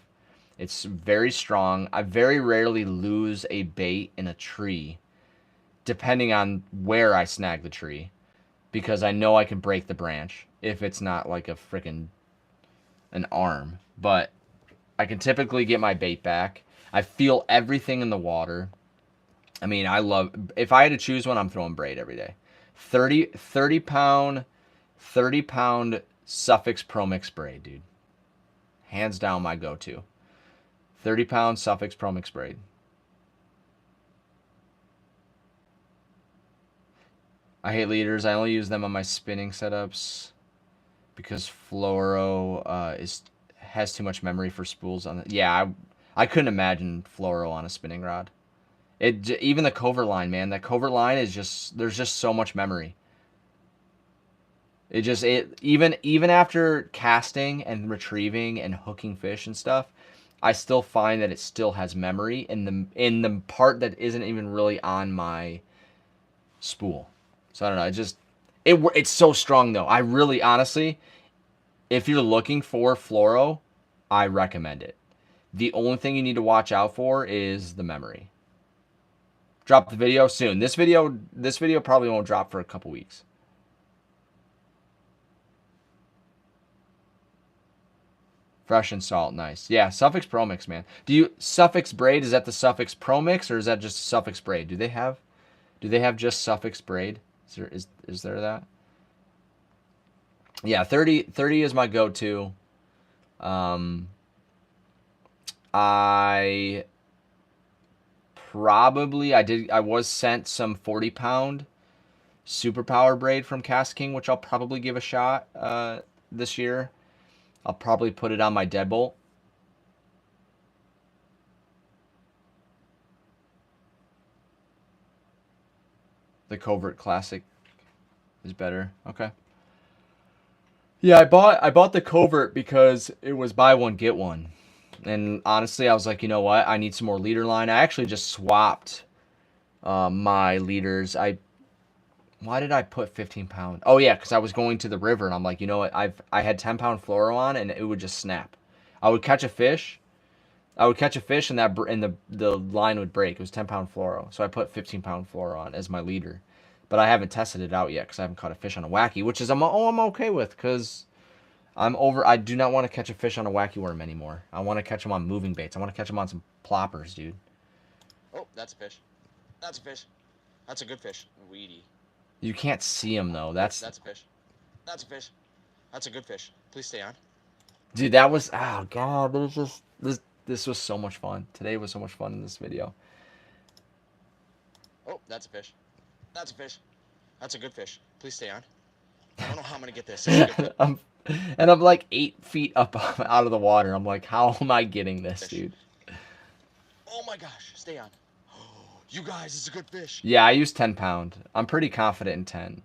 It's very strong. I very rarely lose a bait in a tree, depending on where I snag the tree, because I know I can break the branch if it's not like a freaking an arm. But I can typically get my bait back. I feel everything in the water. I mean, if I had to choose one, I'm throwing braid every day. 30 pound Suffix Pro Mix braid, dude. Hands down my go-to. 30-pound Suffix Pro Mix braid. I hate leaders. I only use them on my spinning setups because fluoro has too much memory for spools on it. Yeah, I couldn't imagine fluoro on a spinning rod. Even the covert line, man. That covert line is there's just so much memory. Even after casting and retrieving and hooking fish and stuff, I still find that it still has memory in the part that isn't even really on my spool. So I don't know. It's so strong though. I really, honestly, if you're looking for fluoro, I recommend it. The only thing you need to watch out for is the memory. Drop the video soon. This video probably won't drop for a couple weeks. Fresh and salt, nice. Yeah, Suffix Pro Mix, man. Suffix braid, is that the Suffix Pro Mix or is that just Suffix braid? Do they have just Suffix braid? Is there that? Yeah, 30 is my go-to. I was sent some 40-pound Superpower braid from Cast King, which I'll probably give a shot this year. I'll probably put it on my deadbolt. The Covert Classic is better. Okay. Yeah, I bought the Covert because it was buy one get one. And honestly, I was like, you know what? I need some more leader line. I actually just swapped my leaders. Why did I put 15-pound? Oh yeah, because I was going to the river and I'm like, you know what? I had 10-pound fluoro on and it would just snap. I would catch a fish and the line would break. It was 10-pound fluoro, so I put 15-pound fluoro on as my leader. But I haven't tested it out yet because I haven't caught a fish on a wacky, which is I'm okay with because I do not want to catch a fish on a wacky worm anymore. I want to catch them on moving baits. I want to catch them on some ploppers, dude.
Oh, that's a fish. That's a fish. That's a good fish. Weedy.
You can't see them though. That's
a fish. That's a fish. That's a good fish. Please stay on.
Dude, that was, oh god, this was so much fun. Today was so much fun in this video.
Oh, that's a fish. That's a fish. That's a good fish. Please stay on. I don't know how I'm gonna get this.
I'm like 8 feet up out of the water. I'm like, how am I getting this,
fish.
Dude?
Oh my gosh, stay on. You guys, it's a good fish.
Yeah, I used 10-pound. I'm pretty confident in 10.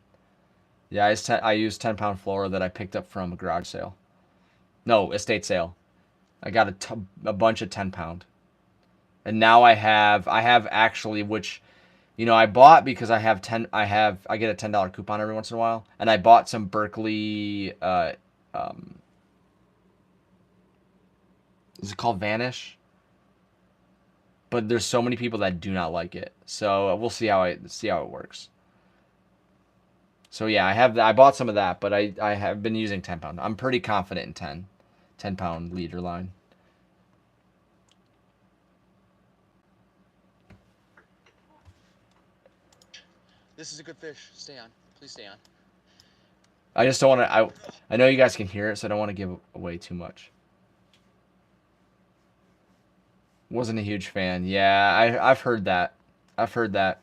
Yeah, I used 10-pound fluoro that I picked up from a garage sale. No, estate sale. I got a bunch of 10-pound. And now I have actually, which, I bought because I get a $10 coupon every once in a while, and I bought some Berkley is it called Vanish? But there's so many people that do not like it. So we'll see how it works. So yeah, I bought some of that, but I have been using 10-pound. I'm pretty confident in 10-pound leader line.
This is a good fish. Stay on. Please stay on.
I just don't want to. I know you guys can hear it, so I don't want to give away too much. Wasn't a huge fan. Yeah, I've heard that. But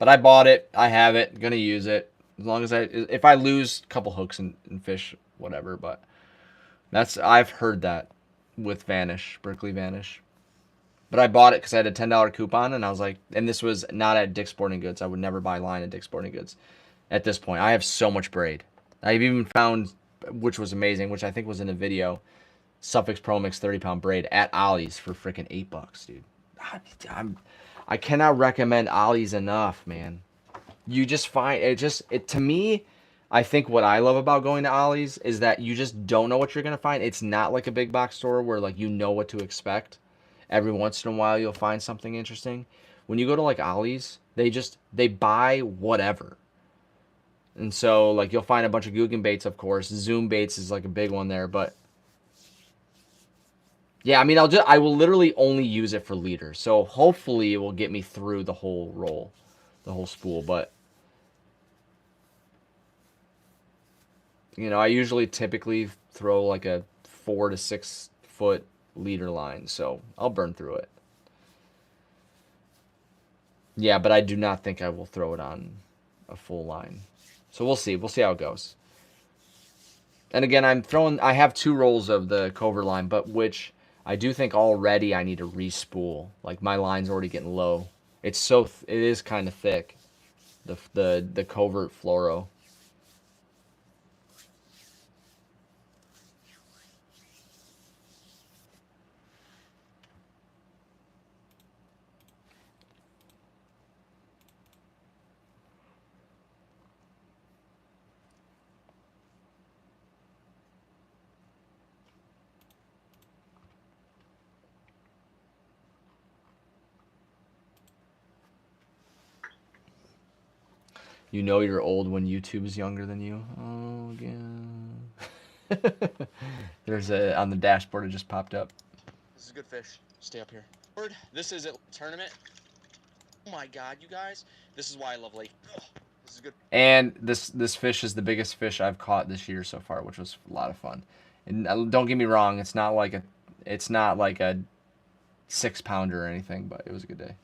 I bought it. I have it. Gonna use it. As long as if I lose a couple hooks and fish, whatever. But I've heard that with Vanish, Berkeley Vanish. But I bought it because I had a $10 coupon, and I was like, and this was not at Dick's Sporting Goods. I would never buy line at Dick's Sporting Goods at this point. I have so much braid. I've even found, which was amazing, which I think was in a video, Suffix Pro Mix 30-pound braid at Ollie's for freaking $8, dude. I cannot recommend Ollie's enough, man. You just find it to me. I think what I love about going to Ollie's is that you just don't know what you're gonna find. It's not like a big box store where like you know what to expect. Every once in a while you'll find something interesting. When you go to like Ollie's, they buy whatever. And so like you'll find a bunch of Guggen baits, of course. Zoom baits is like a big one there, but yeah, I mean I will literally only use it for leader. So hopefully it will get me through the whole roll, the whole spool, but you know, I usually typically throw like a 4 to 6 foot leader line, so I'll burn through it. Yeah, but I do not think I will throw it on a full line. So we'll see. We'll see how it goes. And again, I have 2 rolls of the covert line, but which I do think already I need to re-spool. Like my line's already getting low. It is kind of thick. The covert fluoro. You know you're old when YouTube is younger than you. Oh, yeah. There's on the dashboard, it just popped up.
This is good fish. Stay up here. This is a tournament. Oh my God, you guys. This is why I love lake. Ugh, this is good.
And this fish is the biggest fish I've caught this year so far, which was a lot of fun. And don't get me wrong, it's not like a 6-pounder or anything, but it was a good day.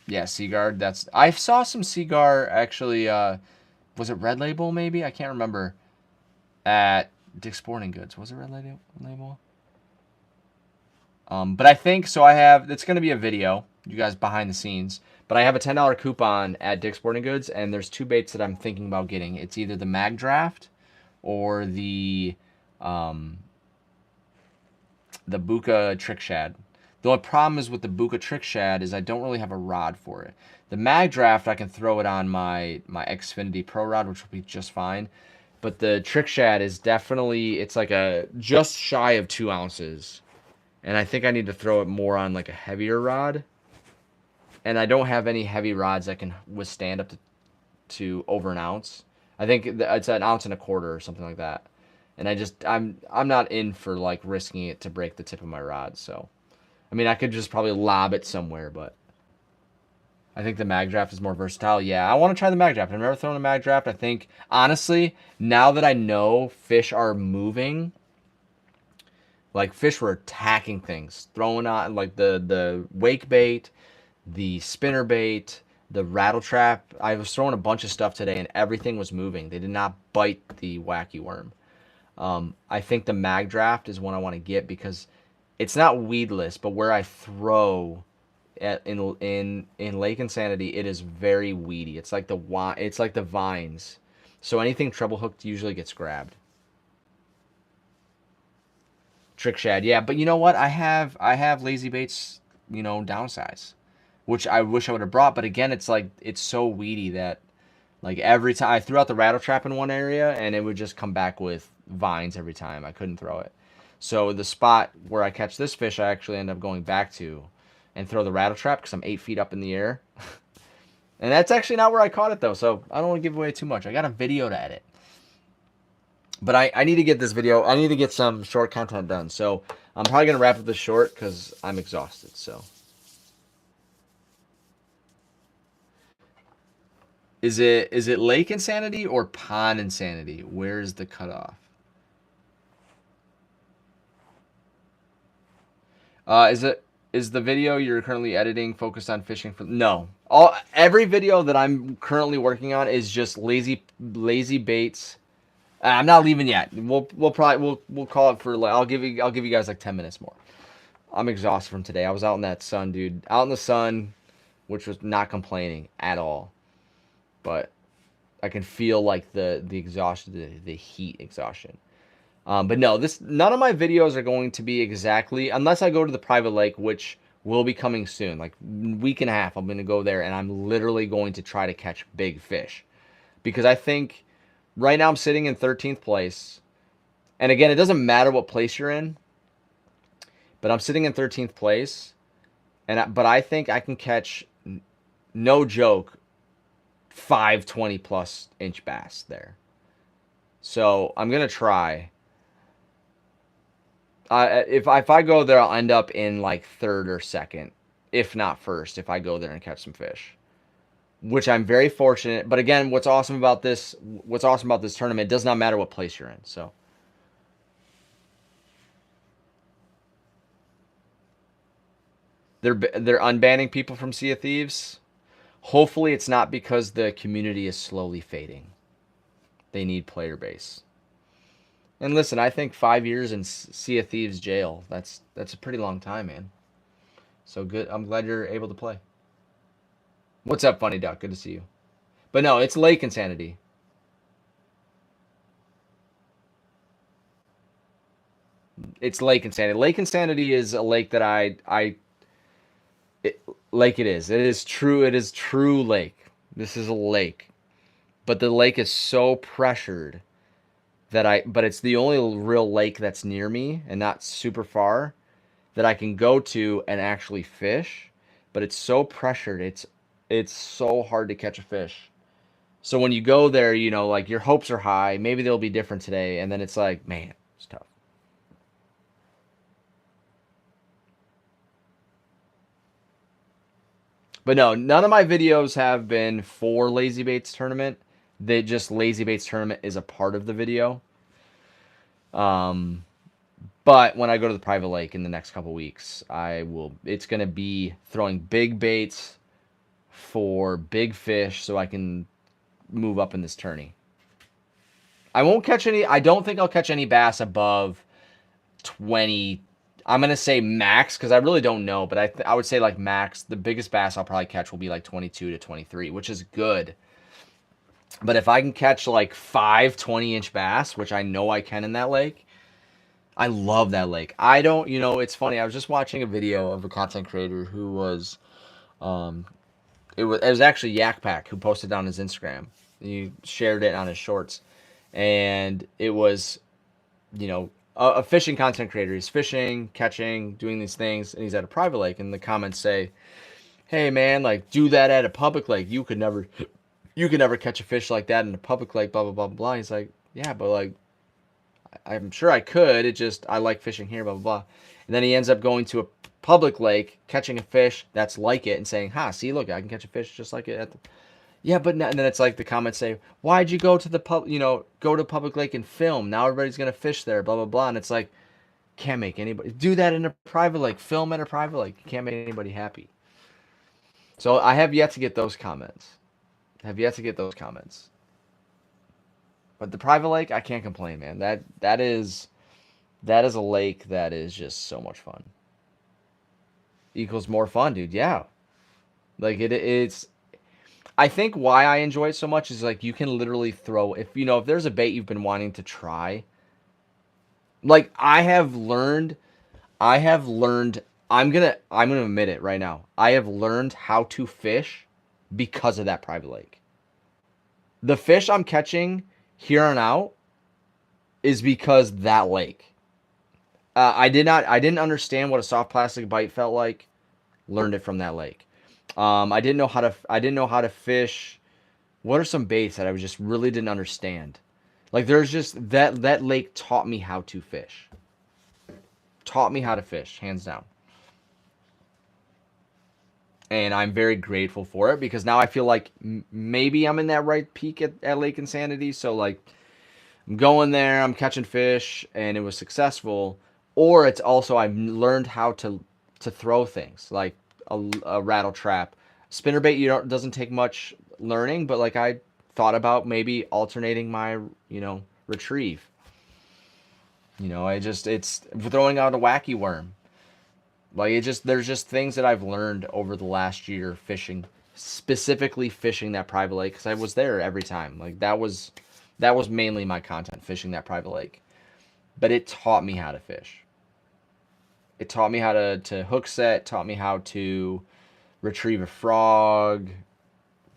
Yeah, Seaguard. I saw some Seaguar actually. Was it Red Label? Maybe I can't remember. At Dick's Sporting Goods, was it Red Label? But I think so. It's gonna be a video, you guys behind the scenes. But I have a $10 coupon at Dick's Sporting Goods, and there's 2 baits that I'm thinking about getting. It's either the Mag Draft or the Buka Trick Shad. The only problem is with the Buka Trick Shad is I don't really have a rod for it. The Mag Draft, I can throw it on my Xfinity Pro rod, which will be just fine. But the Trick Shad is definitely, it's like a just shy of 2 ounces. And I think I need to throw it more on like a heavier rod. And I don't have any heavy rods that can withstand up to over an ounce. I think it's an ounce and a quarter or something like that. And I'm not in for like risking it to break the tip of my rod, so. I mean, I could just probably lob it somewhere, but I think the Mag Draft is more versatile. Yeah, I want to try the Mag Draft. I've never thrown a Mag Draft. I think, honestly, now that I know fish are moving, like fish were attacking things, throwing on like the wake bait, the spinner bait, the rattle trap. I was throwing a bunch of stuff today, and everything was moving. They did not bite the wacky worm. I think the Mag Draft is one I want to get because it's not weedless, but where I throw in Lake Insanity, it is very weedy. It's like the vines. So anything treble hooked usually gets grabbed. Trick Shad, yeah, but you know what? I have Lazy Baits, downsize, which I wish I would have brought. But again, it's so weedy that like every time I threw out the rattle trap in one area, and it would just come back with vines every time. I couldn't throw it. So the spot where I catch this fish, I actually end up going back to and throw the rattle trap because I'm 8 feet up in the air. And that's actually not where I caught it, though, so I don't want to give away too much. I got a video to edit. But I need to get this video. I need to get some short content done. So I'm probably going to wrap up this short because I'm exhausted. So is it Lake Insanity or Pond Insanity? Where is the cutoff? Is it Is the video you're currently editing focused on fishing for? No. Every video that I'm currently working on is just lazy baits. I'm not leaving yet. We'll call it for. I'll give you guys like 10 minutes more. I'm exhausted from today. I was out in that sun, dude. Out in the sun, which was not complaining at all. But I can feel like the exhaustion, the heat exhaustion. But no, none of my videos are going to be exactly, unless I go to the private lake, which will be coming soon, like week and a half. I'm going to go there, and I'm literally going to try to catch big fish, because I think right now I'm sitting in 13th place, and again, it doesn't matter what place you're in, but I'm sitting in 13th place, but I think I can catch, no joke, 5 20+ inch bass there. So I'm gonna try. If I go there, I'll end up in like 3rd or 2nd, if not 1st, if I go there and catch some fish, which I'm very fortunate. But again, what's awesome about this tournament, it does not matter what place you're in. So they're unbanning people from Sea of Thieves. Hopefully it's not because the community is slowly fading. They need player base. And listen, I think 5 years in Sea of Thieves jail, that's a pretty long time, man. So good. I'm glad you're able to play. What's up, Funny Duck? Good to see you. But no, it's Lake Insanity. It's Lake Insanity. Lake Insanity is a lake that it is true. It is true lake. This is a lake. But the lake is so pressured but it's the only real lake that's near me and not super far that I can go to and actually fish. But it's so pressured. It's so hard to catch a fish. So when you go there, you know, like your hopes are high. Maybe they'll be different today. And then it's like, man, it's tough. But no, none of my videos have been for Lazy Baits Tournament. Lazy Baits Tournament is a part of the video. But when I go to the private lake in the next couple weeks, it's going to be throwing big baits for big fish so I can move up in this tourney. I don't think I'll catch any bass above 20. I'm going to say max, because I really don't know, but I would say like max, the biggest bass I'll probably catch will be like 22 to 23, which is good. But if I can catch like 5 20-inch bass, which I know I can in that lake, I love that lake. It's funny. I was just watching a video of a content creator who was, it was actually Yak Pack who posted on his Instagram. He shared it on his shorts, and it was, a fishing content creator. He's fishing, catching, doing these things, and he's at a private lake. And the comments say, "Hey man, like do that at a public lake. You could never catch a fish like that in a public lake, blah, blah, blah, blah." He's like, "Yeah, but like, I'm sure I could. I like fishing here, blah, blah, blah." And then he ends up going to a public lake, catching a fish that's like it and saying, see, look, I can catch a fish just like it. Yeah, but and then it's like the comments say, "Why'd you go to go to public lake and film? Now everybody's going to fish there, blah, blah, blah." And it's like, can't make anybody do that in a private lake. Film at a private lake. You can't make anybody happy. So I have yet to get those comments. But the private lake, I can't complain, man. That is a lake that is just so much fun. Equals more fun, dude. Yeah. Like it's I think why I enjoy it so much is like you can literally throw if there's a bait you've been wanting to try. Like I have learned I'm gonna admit it right now. I have learned how to fish because of that private lake. The fish I'm catching here on out is because that lake. I didn't understand what a soft plastic bite felt like. Learned it from that lake. I didn't know how to fish. What are some baits that I just really didn't understand? Like there's just that lake taught me how to fish. Taught me how to fish, hands down. And I'm very grateful for it because now I feel like maybe I'm in that right peak at Lake Insanity. So like I'm going there, I'm catching fish, and it was successful. Or it's also I've learned how to to throw things like a rattle trap. Spinnerbait, doesn't take much learning, but like I thought about maybe alternating my, retrieve. It's throwing out a wacky worm. Like there's just things that I've learned over the last year fishing, specifically fishing that private lake, because I was there every time. Like that was mainly my content, fishing that private lake. But it taught me how to fish. It taught me how to hook set, taught me how to retrieve a frog,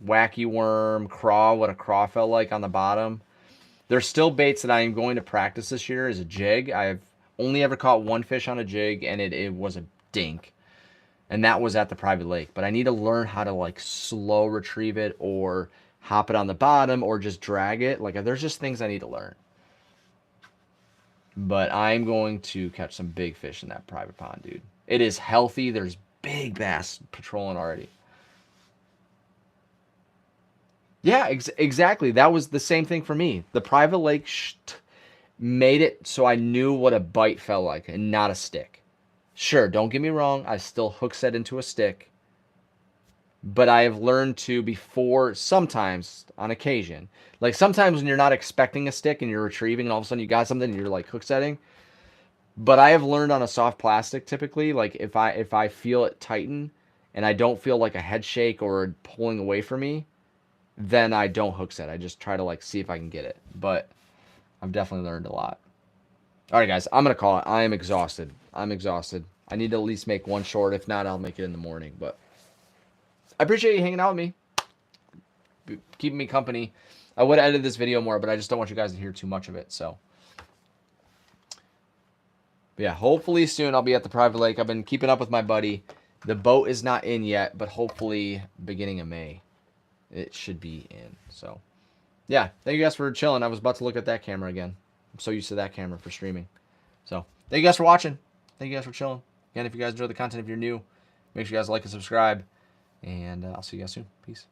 wacky worm, craw, what a craw felt like on the bottom. There's still baits that I am going to practice this year as a jig. I've only ever caught one fish on a jig, and it was a dink. And that was at the private lake. But I need to learn how to like slow retrieve it or hop it on the bottom or just drag it. Like there's just things I need to learn. But I'm going to catch some big fish in that private pond, dude. It is healthy. There's big bass patrolling already. Yeah, exactly. That was the same thing for me. The private lake made it so I knew what a bite felt like and not a stick. Sure, don't get me wrong. I still hook set into a stick. But I have learned to before, sometimes, on occasion, like sometimes when you're not expecting a stick and you're retrieving and all of a sudden you got something and you're like hook setting. But I have learned on a soft plastic typically, like if I feel it tighten and I don't feel like a head shake or pulling away from me, then I don't hook set. I just try to like see if I can get it. But I've definitely learned a lot. All right, guys, I'm going to call it. I am exhausted. I'm exhausted. I need to at least make one short. If not, I'll make it in the morning. But I appreciate you hanging out with me, keeping me company. I would have edited this video more, but I just don't want you guys to hear too much of it. So, but yeah, hopefully soon I'll be at the private lake. I've been keeping up with my buddy. The boat is not in yet, but hopefully beginning of May, it should be in. So, yeah, thank you guys for chilling. I was about to look at that camera again. I'm so used to that camera for streaming. So, thank you guys for watching. Thank you guys for chilling. Again, if you guys enjoy the content, if you're new, make sure you guys like and subscribe. And I'll see you guys soon. Peace.